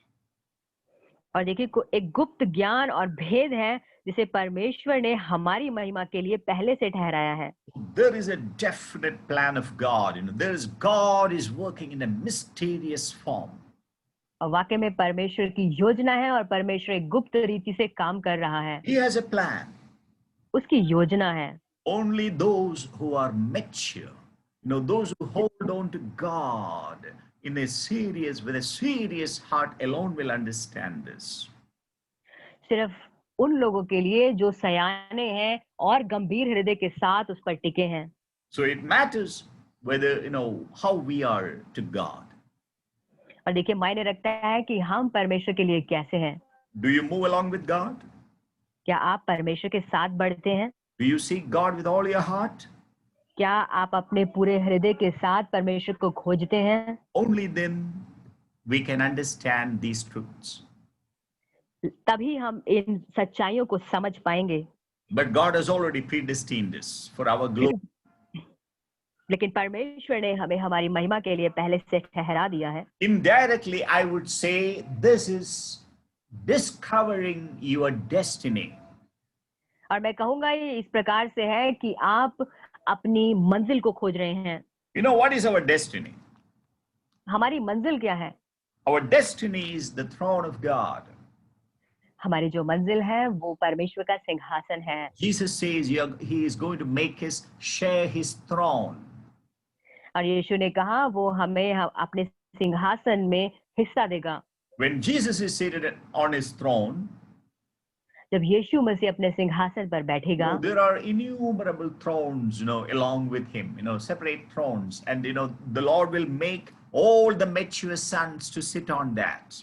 और देखिए एक गुप्त ज्ञान और भेद है जिसे परमेश्वर ने हमारी महिमा के लिए पहले से ठहराया है। There is a definite plan of God. God is working in a mysterious form. और वाकई में परमेश्वर की योजना है और परमेश्वर एक गुप्त रीति से काम कर रहा है। He has a plan. उसकी योजना है। Only those who are mature, those who hold on to God with a serious heart alone will understand this. सिर्फ उन लोगों के लिए जो सयाने हैं और गंभीर हृदय के साथ उस पर टिके हैं। So it matters whether, how we are to God. और देखिए मायने रखता है कि हम परमेश्वर के लिए कैसे हैं। Do you move along with God? क्या आप परमेश्वर के साथ बढ़ते हैं? Do you seek God with all your heart? क्या आप अपने पूरे हृदय के साथ परमेश्वर को खोजते हैं? Only then we can understand these truths. तभी हम इन सच्चाइयों को समझ पाएंगे। But God has already predestined this for our glory. लेकिन परमेश्वर ने हमें हमारी महिमा के लिए पहले से ठहरा दिया है। Indirectly, I would say this is discovering your destiny. और मैं कहूंगा ये इस प्रकार से है कि आप अपनी मंजिल को खोज रहे हैं। What is our destiny? हमारी मंजिल क्या है? Our destiny is the throne of God. हमारी जो मंजिल है वो परमेश्वर का सिंहासन है। Jesus says he is going to make us share his throne. और यीशु ने कहा वो हमें अपने सिंहासन में हिस्सा देगा। When Jesus is seated on his throne, जब यीशु मसीह अपने सिंहासन पर बैठेगा, there are innumerable thrones, along with him, separate thrones, and the Lord will make all the mature sons to sit on that.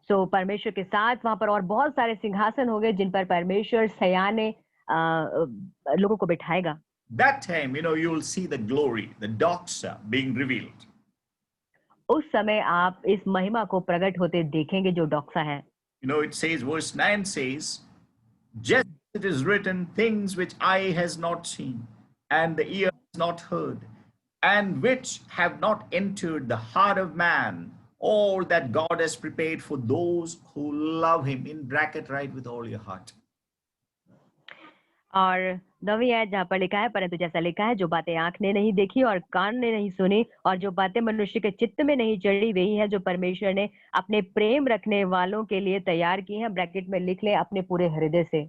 So परमेश्वर के साथ वहां पर और बहुत सारे सिंहासन होंगे जिन पर परमेश्वर सयाने लोगों को बिठाएगा। That time, you will see the glory, the doxa being revealed. उस समय आप इस महिमा को प्रकट होते देखेंगे जो डॉक्सा है। It says, verse 9 says, just as it is written, things which eye has not seen, and the ear has not heard, and which have not entered the heart of man, all that God has prepared for those who love him. In bracket, write with all your heart. और 9वीं आयत जहाँ पर लिखा है परंतु जैसा लिखा है जो बातें आंख ने नहीं देखी और कान ने नहीं सुनी और जो बातें मनुष्य के चित्त में नहीं चढ़ी वही है जो परमेश्वर ने अपने प्रेम रखने वालों के लिए तैयार की है। ब्रैकेट में लिख ले अपने पूरे हृदय से।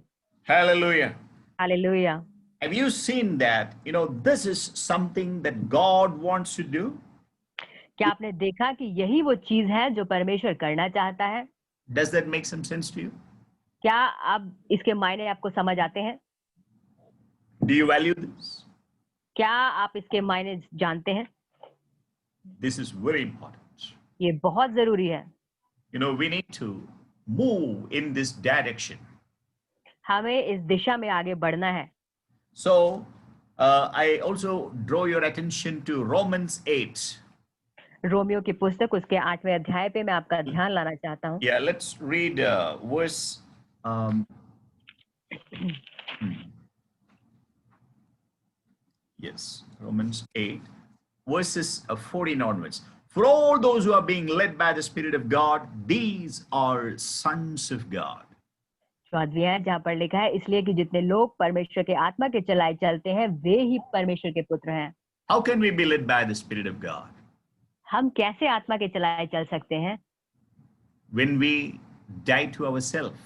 Hallelujah. Hallelujah. Have you seen that? This is something that God wants to do. क्या आपने देखा कि यही वो चीज है जो परमेश्वर करना चाहता है? Does that make some sense to you? क्या आप इसके मायने आपको समझ आते हैं? Do you value this? क्या आप इसके मायने जानते हैं? This is very important. ये बहुत जरूरी है। we need to move in this direction. हमें इस दिशा में आगे बढ़ना है। So I also draw your attention to Romans 8. Romeo की पुस्तक उसके 8वें अध्याय पे मैं आपका ध्यान लाना चाहता हूँ। Yeah, let's read verse. Yes, Romans 8, verses 14 onwards. For all those who are being led by the Spirit of God, these are sons of God. 14 है जहाँ पर लिखा है, इसलिए कि जितने लोग परमेश्वर के आत्मा के चलाए चलते हैं वे ही परमेश्वर के पुत्र हैं। How can we be led by the Spirit of God? हम कैसे आत्मा के चलाए चल सकते हैं? When we die to ourselves,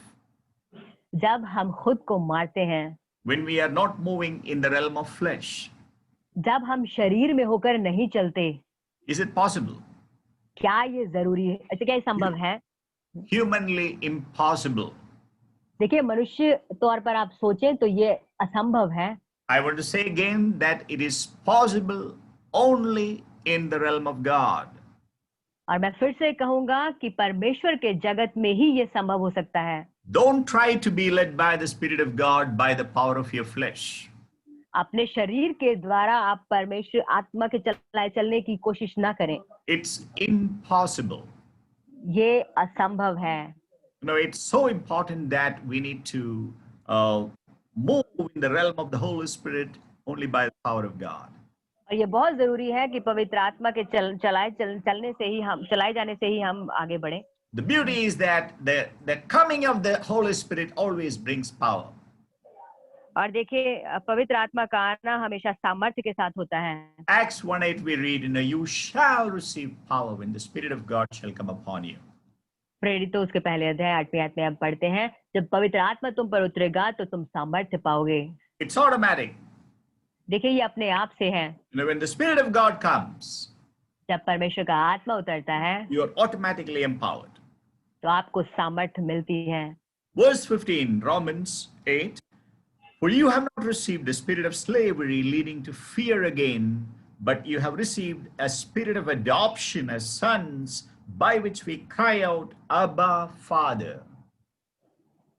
जब हम खुद को मारते हैं, when we are not moving in the realm of flesh. जब हम शरीर में होकर नहीं चलते। Is it possible? क्या ये जरूरी है? अच्छा, क्या ये संभव है? Humanly impossible. देखिए, मनुष्य तौर पर आप सोचें तो ये असंभव है। I want to say again that it is possible only in the realm of God. और मैं फिर से कहूंगा कि परमेश्वर के जगत में ही ये संभव हो सकता है। Don't try to be led by the Spirit of God by the power of your flesh. अपने शरीर के द्वारा आप परमेश्वर आत्मा के चलाए चलने की कोशिश ना करें। It's impossible. ये असंभव है। It's so important that we need to move in the realm of the Holy Spirit only by the power of God. और ये बहुत जरूरी है कि पवित्र आत्मा के चलाए जाने से ही हम आगे बढ़े। The beauty is that the coming of the Holy Spirit always brings power. और देखिए, पवित्र आत्मा का आना हमेशा सामर्थ्य के साथ होता है। Acts 1:8 we read, you shall receive power when the Spirit of God shall come upon you. प्रेरितों उसके पहले अध्याय 8वें आयत में हम पढ़ते हैं, जब पवित्र आत्मा तुम पर उतरेगा तो तुम सामर्थ्य पाओगे। It's automatic. देखिए, ये अपने आप से है। When the Spirit of God comes, जब परमेश्वर का आत्मा उतरता है, you are automatically empowered. तो आपको सामर्थ्य मिलती है। Verse 15, Romans 8. For you have not received the spirit of slavery leading to fear again, but you have received a spirit of adoption as sons, by which we cry out, Abba, Father.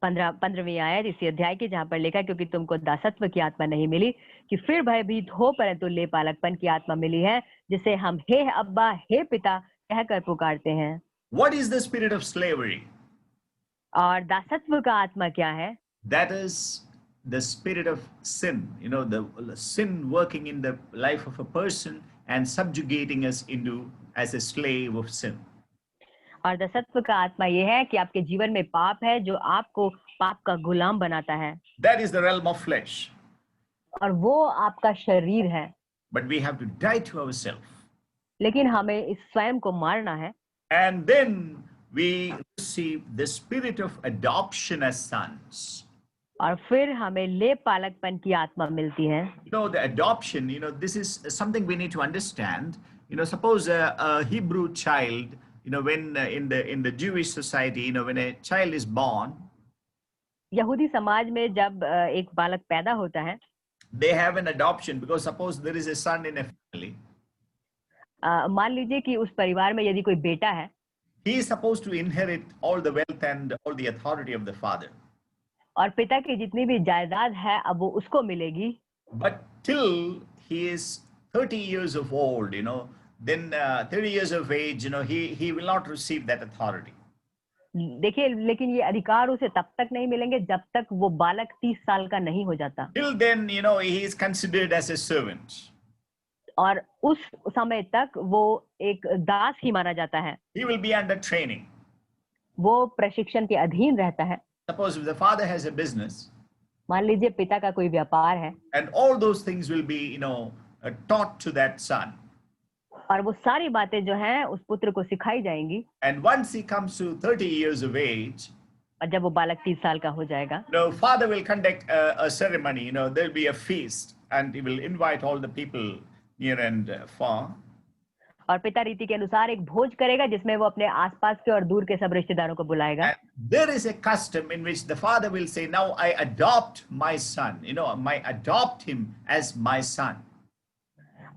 15वीं आयत इसी अध्याय की, जहां पर लिखा, क्योंकि तुमको दासत्व की आत्मा नहीं मिली कि फिर भयभीत हो, परंतु ले पालकपन की आत्मा मिली है, जिसे हम हे अब्बा, हे पिता कहकर पुकारते हैं। What is the spirit of slavery? और दासत्व का आत्मा क्या है? That is the spirit of sin, the sin working in the life of a person and subjugating us into as a slave of sin. और दासत्व का आत्मा यह है कि आपके जीवन में पाप है जो आपको पाप का गुलाम बनाता है। That is the realm of flesh. और वो आपका शरीर है। But we have to die to ourselves. लेकिन हमें इस स्वयं को मारना है। And then we receive the spirit of adoption as sons. और फिर हमें ले पालकपन की आत्मा मिलती है। The adoption, this is something we need to understand. Suppose a Hebrew child, when in the Jewish society, when a child is born, यहूदी समाज में जब एक बालक पैदा होता है, they have an adoption because suppose there is a son in a family. मान लीजिए कि उस परिवार में यदि कोई बेटा है, he is supposed to inherit all the wealth and all the authority of the father. और पिता की जितनी भी जायदाद है अब वो उसको मिलेगी। But till he is 30 years of old, then 30 years of age, he will not receive that authority. देखिए, लेकिन ये अधिकार उसे तब तक नहीं मिलेंगे जब तक वो बालक 30 साल का नहीं हो जाता। Till then, he is considered as a servant. और उस समय तक वो एक दास ही माना जाता है। He will be under training. वो प्रशिक्षण के अधीन रहता है। Suppose if the father has a business, मान लीजिए पिता का कोई व्यापार है, and all those things will be, taught to that son. और वो सारी बातें जो हैं उस पुत्र को सिखाई जाएंगी। And once he comes to 30 years of age, और जब वो बालक 30 साल का हो जाएगा, father will conduct a ceremony. There will be a feast, and he will invite all the people near and far. और पिता रीति के अनुसार एक भोज करेगा जिसमें वो अपने आसपास के और दूर के सब रिश्तेदारों को बुलाएगा। And there is a custom in which the father will say, now I adopt my son, I adopt him as my son.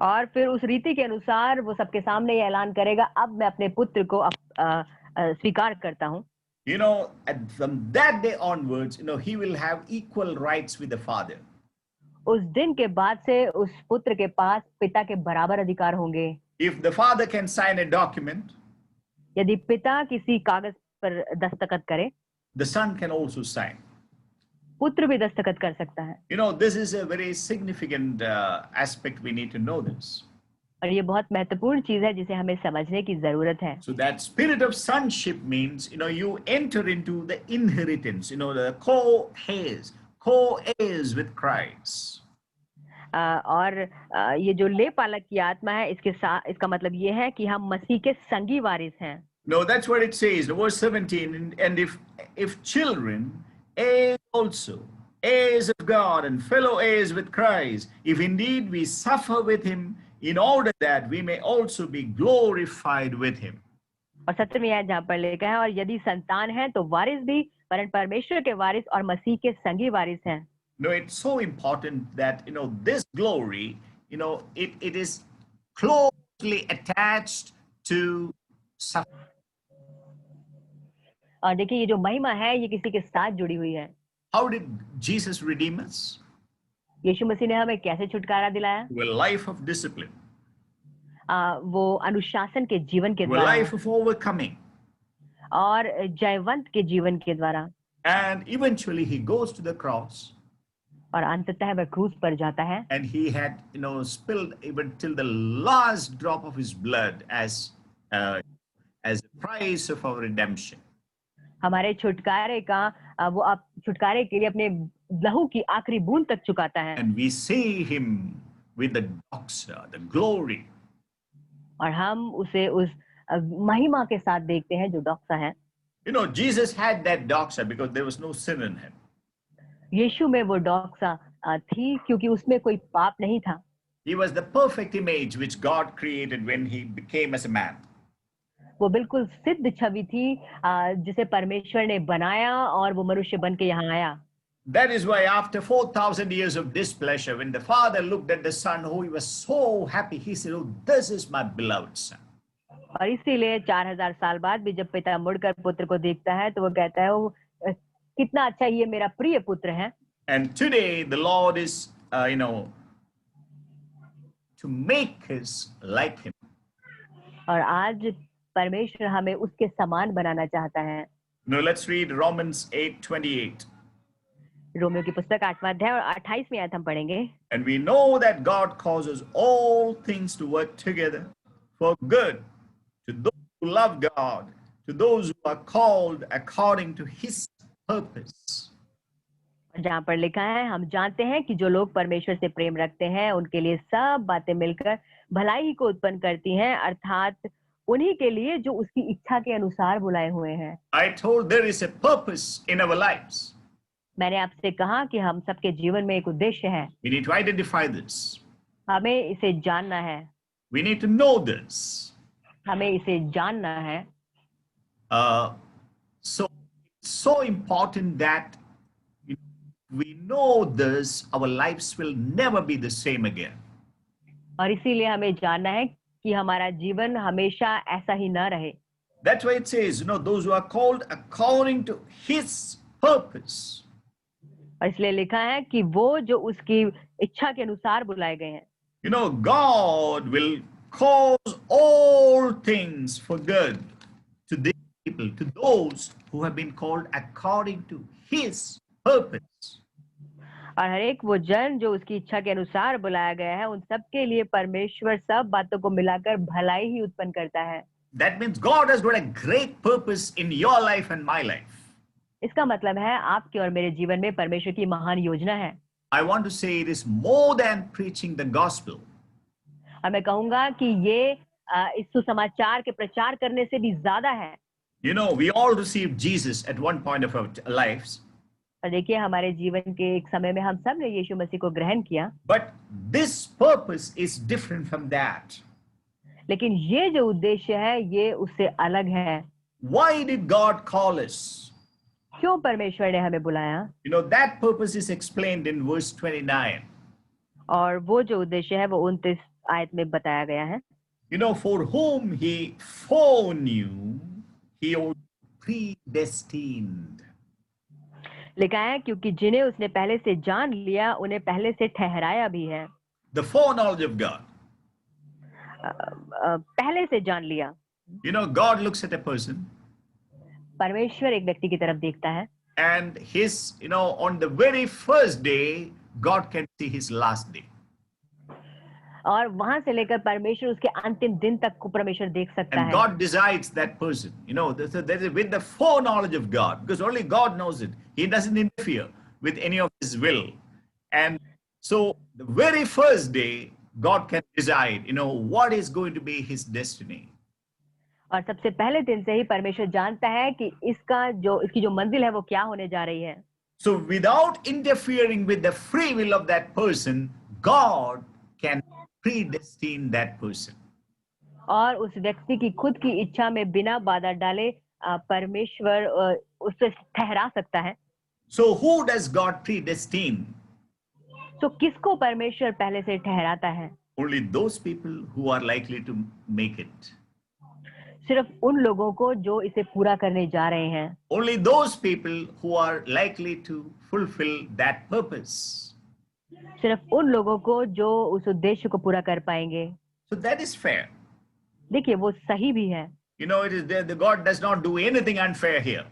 और फिर उस रीति के अनुसार वो सबके सामने ये ऐलान करेगा, अब मैं अपने पुत्र को स्वीकार करता हूँ, You know, and from that day onwards, he will have equal rights with the Father. उस दिन के बाद से उस पुत्र के पास पिता के बराबर अधिकार होंगे। If the Father can sign a document, यदि पिता किसी कागज पर दस्तखत करे, the Son can also sign. पुत्र भी दस्तखत कर सकता है। This is a very significant aspect. We need to know this. और ये बहुत महत्वपूर्ण चीज है जिसे हमें समझने की जरूरत है। So that spirit of sonship means, you enter into the inheritance, the co-heirs with Christ. और ये जो ले पालक की आत्मा है, इसके साथ इसका मतलब ये है कि हम मसीह के संगी वारिस हैं। No, that's what it says, verse 17. And if children, heirs also, heirs of God and fellow heirs with Christ, if indeed we suffer with him, in order that we may also be glorified with him. और 17वीं आयत जहाँ पर लिखा है, और यदि संतान है तो वारिस भी, परंतु परमेश्वर के वारिस और मसीह के संगी वारिस हैं। No, it's so important that this glory, it is closely attached to suffering. और देखिए ये जो महिमा है ये किसी के साथ जुड़ी हुई है। How did Jesus redeem us? यीशु मसीह ने हमें कैसे छुटकारा दिलाया? With a life of discipline. वो अनुशासन के जीवन के With a द्वारा, life of overcoming. और जयवंत के जीवन के द्वारा, And eventually he goes to the cross. और अंततः वह क्रूस पर जाता है। And he had, spilled even till the last drop of his blood as the price of our redemption. हमारे छुटकारे का वो आप छुटकारे के लिए अपने लहू की आखिरी बूंद तक चुकाता है। And we see him with the doxa, the glory. और हम उसे उस महिमा के साथ देखते हैं जो डॉक्सा है। Jesus had that doxa because there was no sin in him. यीशु में वो डॉक्सा थी क्योंकि उसमें कोई पाप नहीं था। He was the perfect image which God created when he became as a man. वो बिल्कुल सिद्ध छवि थी जिसे परमेश्वर ने बनाया और वो मनुष्य बन के यहाँ आया। That is why after 4,000 years of displeasure, when the father looked at the son, who he was so happy, he said, "Oh, this is my beloved son." और इसीलिए 4000 साल बाद भी जब पिता मुड़कर पुत्र को देखता है तो वो कहता है, वो कितना अच्छा, ये मेरा प्रिय पुत्र है। And today the Lord is, to make us like him. और आज परमेश्वर हमें उसके समान बनाना चाहता है। Now let's read Romans 8:28. Romeo की पुस्तक 8वां अध्याय और 28वीं आयत हम पढ़ेंगे। And we know that God causes all things to work together for good to those who love God, to those who are called according to his purpose. जहाँ पर लिखा है, हम जानते हैं कि जो लोग परमेश्वर से प्रेम रखते हैं उनके लिए सब बातें मिलकर भलाई ही को उत्पन्न करती हैं, अर्थात उन्हीं के लिए जो उसकी इच्छा के अनुसार बुलाए हुए हैं। I told there is a purpose in our lives. मैंने आपसे कहा कि हम सबके जीवन में एक उद्देश्य है। We need to identify this. हमें इसे जानना है। We need to know this. हमें इसे जानना है। So it's so important that we know this, our lives will never be the same again. और इसीलिए हमें जानना है कि हमारा जीवन हमेशा ऐसा ही न रहे। That's why it says, those who are called according to his purpose. और इसलिए लिखा है कि वो जो उसकी इच्छा के अनुसार बुलाए गए हैं। God will cause all things for good to these people, to those who have been called according to his purpose. और हर एक वो जन जो उसकी इच्छा के अनुसार बुलाया गया है, उन सब के लिए परमेश्वर सब बातों को मिलाकर भलाई ही उत्पन्न करता है। That means God has got a great purpose in your life and my life. इसका मतलब है आपके और मेरे जीवन में परमेश्वर की महान योजना है। I want to say it is more than preaching the gospel. और मैं कहूंगा कि ये इस सुसमाचार के प्रचार करने से भी ज्यादा है। We all received Jesus at one point of our lives. और देखिए हमारे जीवन के एक समय में हम सब ने यीशु मसीह को ग्रहण किया। But this purpose is different from that. लेकिन ये जो उद्देश्य है ये उससे अलग है। Why did God call us? क्यों परमेश्वर ने हमें बुलाया? That purpose is explained in verse 29. और वो जो उद्देश्य है वो 29 आयत में बताया गया है। For whom he foreknew, he also predestined. लिखा है क्योंकि जिन्हें उसने पहले से जान लिया उन्हें पहले से ठहराया भी है। The foreknowledge of God. पहले से जान लिया। You know, God looks at a person परमेश्वर एक व्यक्ति की तरफ देखता है and on the very first day, God can see his last day. और वहां से लेकर परमेश्वर उसके अंतिम दिन तक को परमेश्वर देख सकता And है। God decides that person. That is with the foreknowledge of God, because only God knows it. He doesn't interfere with any of his will. And so the very first day, God can decide, what is going to be his destiny. और सबसे पहले दिन से ही परमेश्वर जानता है कि इसकी जो मंजिल है वो क्या होने जा रही है। So without interfering with the free will of that person, God can predestine that person. और उस व्यक्ति की खुद की इच्छा में बिना बाधा डाले परमेश्वर उसे ठहरा सकता है। So who does God predestine? तो किसको परमेश्वर पहले से ठहराता है? Only those people who are likely to make it. सिर्फ उन लोगों को जो इसे पूरा करने जा रहे हैं। Only those people who are likely to fulfill that purpose. सिर्फ उन लोगों को जो उस उद्देश्य को पूरा कर पाएंगे। So that is fair. देखिए वो सही भी है। It is there. The God does not do anything unfair here.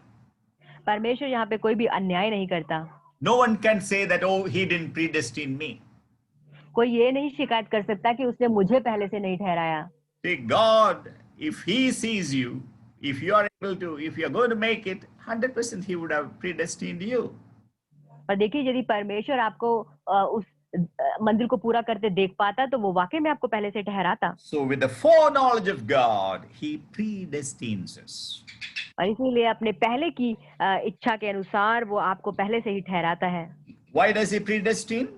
परमेश्वर यहाँ पे कोई भी अन्याय नहीं करता। No one can say that, oh, he didn't predestine me. कोई ये नहीं शिकायत कर सकता कि उसने मुझे पहले से नहीं ठहराया। See, God, if he sees you, if you are going to make it, 100% he would have predestined you. और देखिए यदि परमेश्वर आपको उस मंजिल को पूरा करते देख पाता तो वो वाकई में आपको पहले से ठहराता। So with the foreknowledge of God, he predestines us. और इसीलिए अपने पहले की इच्छा के अनुसार वो आपको पहले से ही ठहराता है। Why does he predestine?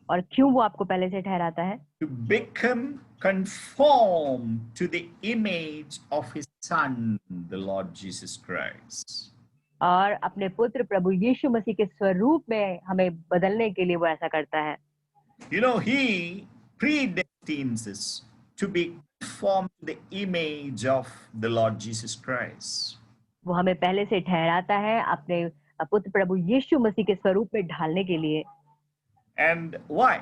और क्यों वो आपको पहले से ठहराता है? To become conformed to the image of his son, the Lord Jesus Christ. और अपने पुत्र प्रभु यीशु मसीह के स्वरूप में हमें बदलने के लिए वो ऐसा करता है। He predestines us to be conformed to the image of the Lord Jesus Christ. वो हमें पहले से ठहराता है अपने पुत्र प्रभु यीशु मसीह के स्वरूप में ढालने के लिए। And why?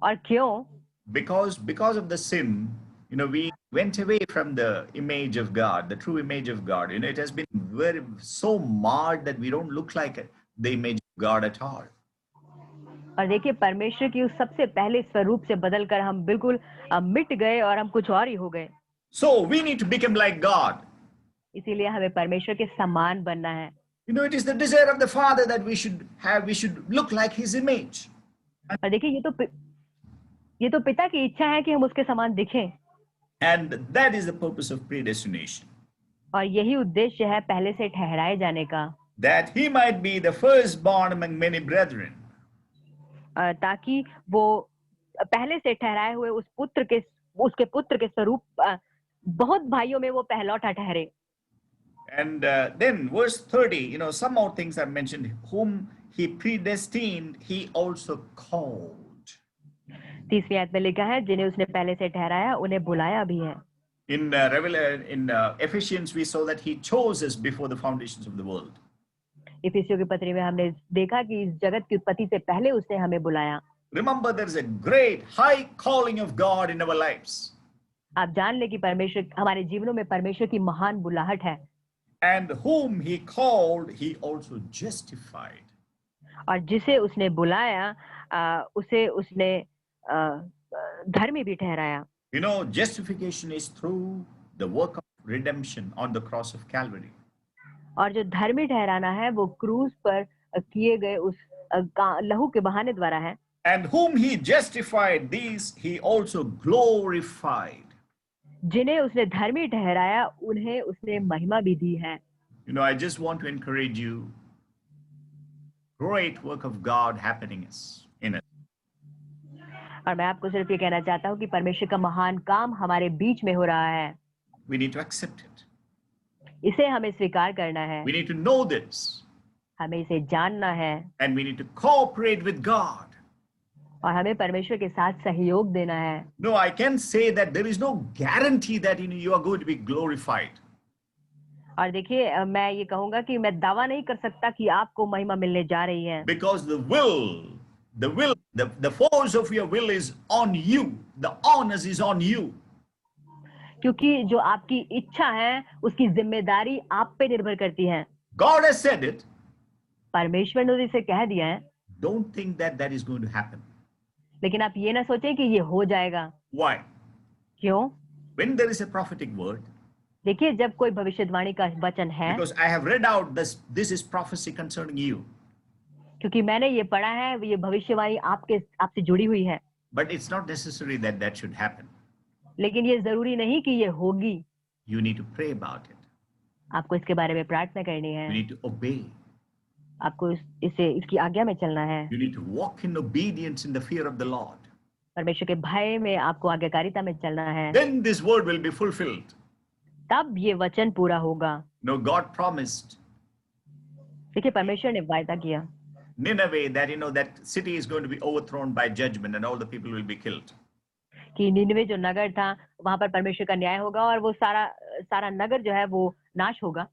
और क्यों? Because of the sin, we went away from the image of God, the true image of God. It has been so marred that we don't look like the image of God at all. और देखिए परमेश्वर की उस सबसे पहले स्वरूप से बदलकर हम बिल्कुल मिट गए और हम कुछ और ही हो गए। So we need to become like God. इसीलिए हमें परमेश्वर के समान बनना है। It is the desire of the Father that we should look like His image. और देखिए ये तो पिता की इच्छा है कि हम उसके समान दिखें। And that is the purpose of predestination. और यही उद्देश्य है पहले से ठहराए जाने का। That he might be the firstborn among many brethren. ताकि वो पहले से ठहराए हुए उसके पुत्र के स्वरूप बहुत भाइयों में वो पहलौठा ठहरे। And then verse 30, some more things are mentioned. Whom he predestined, he also called. 30वीं आयत में लिखा है जिन्हें उसने पहले से ठहराया उन्हें बुलाया भी है। In Ephesians, we saw that he chose us before the foundations of the world. इफिसियों की पत्री में हमने देखा कि इस जगत की उत्पत्ति से पहले उसने हमें बुलाया। Remember, there is a great high calling of God in our lives. आप जान ले कि परमेश्वर हमारे जीवनों में परमेश्वर की महान बुलाहट है। And whom he called, he also justified. और जिसे उसने बुलाया उसे उसने धर्मी भी ठहराया। Justification is through the work of redemption on the cross of Calvary. और जो धर्मी ठहराना है वो क्रूस पर किए गए उस लहू के बहाने द्वारा है। And whom he justified, these he also glorified. जिन्हें उसने धर्मी ठहराया उन्हें उसने महिमा भी दी है। I just want to encourage you. Great work of God happening in us. और मैं आपको सिर्फ ये कहना चाहता हूँ कि परमेश्वर का महान काम हमारे बीच में हो रहा है। We need to accept it. इसे हमें स्वीकार करना है। We need to know this. हमें इसे जानना है। And we need to cooperate with God. और हमें परमेश्वर के साथ सहयोग देना है। No, I can say that there is no guarantee that you are going to be glorified. और देखिए मैं ये कहूंगा कि मैं दावा नहीं कर सकता कि आपको महिमा मिलने जा रही है, because the force of your will is on you. The onus is on you. क्योंकि जो आपकी इच्छा है उसकी जिम्मेदारी आप पे निर्भर करती है। God has said it. परमेश्वर ने इसे कह दिया है, Don't think that that is going to happen. लेकिन आप ये ना सोचें कि ये हो जाएगा। Why? क्यों? When there is a prophetic word, देखिए जब कोई भविष्यवाणी का वचन है, because I have read out this is prophecy concerning you, क्योंकि मैंने ये पढ़ा है, ये भविष्यवाणी आपसे जुड़ी हुई है, but it's not necessary that that should happen. लेकिन ये जरूरी नहीं कि ये होगी। You need to pray about it. आपको इसके बारे में प्रार्थना करनी है, You need to obey. आपको इसकी आज्ञा में चलना है। You need to walk in obedience in the fear of the Lord. परमेश्वर के भय में आपको आज्ञाकारिता में चलना है, Then this word will be fulfilled. तब ये वचन पूरा होगा। You know, God promised देखिए परमेश्वर ने वायदा किया Nineveh that that city is going to be overthrown by judgment and all the people will be killed. कि निनवे जो नगर था वहां पर परमेश्वर का न्याय होगा और वो सारा नगर जो है वो नाश होगा।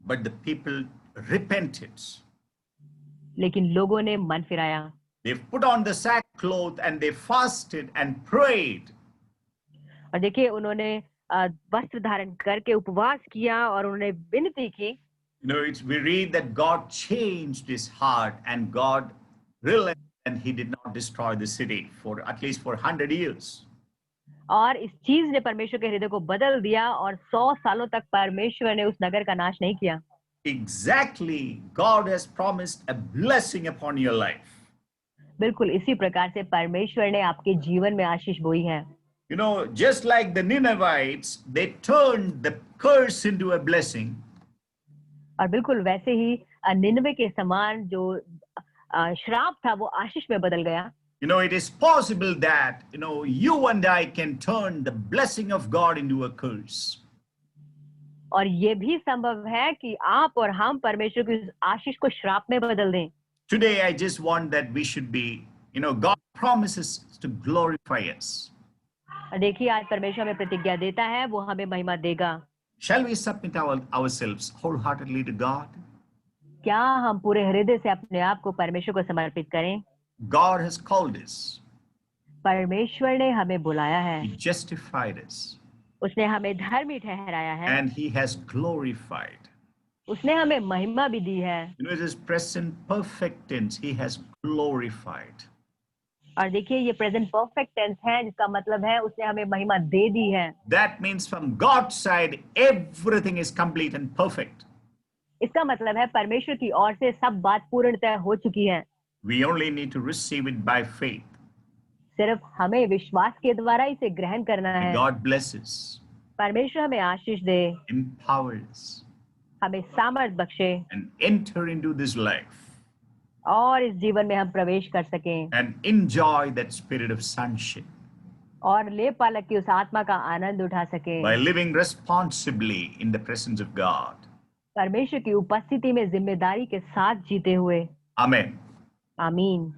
But the people repented. लेकिन लोगों ने मन फिराया, They put on the sackcloth and they fasted and prayed. और देखिए उन्होंने वस्त्र धारण करके उपवास किया और उन्होंने विनती की। We read that God changed his heart and God relented and he did not destroy the city for at least for 100 years. और इस चीज ने परमेश्वर के हृदय को बदल दिया और 100 सालों तक परमेश्वर ने उस नगर का नाश नहीं किया। Exactly, God has promised a blessing upon your life. बिल्कुल इसी प्रकार से परमेश्वर ने आपके जीवन में आशीष बोई है। Just like the Ninevites, they turned the curse into a blessing. और बिल्कुल वैसे ही निनवे के समान जो श्राप था वो आशीष में बदल गया। It is possible that you and I can turn the blessing of God into a curse. और ये भी संभव है कि आप और हम परमेश्वर की आशीष को श्राप में बदल दें। Today I just want that we should be, God promises to glorify us. देखिए आज परमेश्वर हमें प्रतिज्ञा देता है, वो हमें महिमा देगा। Shall we submit ourselves wholeheartedly to God? क्या हम पूरे हृदय से अपने आप को परमेश्वर को समर्पित करें? God has called us. परमेश्वर ने हमें बुलाया है। He justified us. उसने हमें धर्मी ठहराया है। And he has glorified. उसने हमें महिमा भी दी है। It is present perfect tense. He has glorified. और देखिए ये प्रेजेंट परफेक्ट टेंस है, जिसका मतलब है उसने हमें महिमा दे दी है। That means from God's side everything is complete and perfect. इसका मतलब है परमेश्वर की ओर से सब बात पूर्णतः हो चुकी है। We only need to receive it by faith. सिर्फ हमें विश्वास के द्वारा इसे ग्रहण करना है। God blesses. परमेश्वर हमें आशीष दे, empowers, हमें सामर्थ बख्शे, and enter into this life. और इस जीवन में हम प्रवेश कर सकें and enjoy that spirit of sonship और ले पालक की उस आत्मा का आनंद उठा सकें by living responsibly in the presence of God. परमेश्वर की उपस्थिति में जिम्मेदारी के साथ जीते हुए। Amen. आमीन।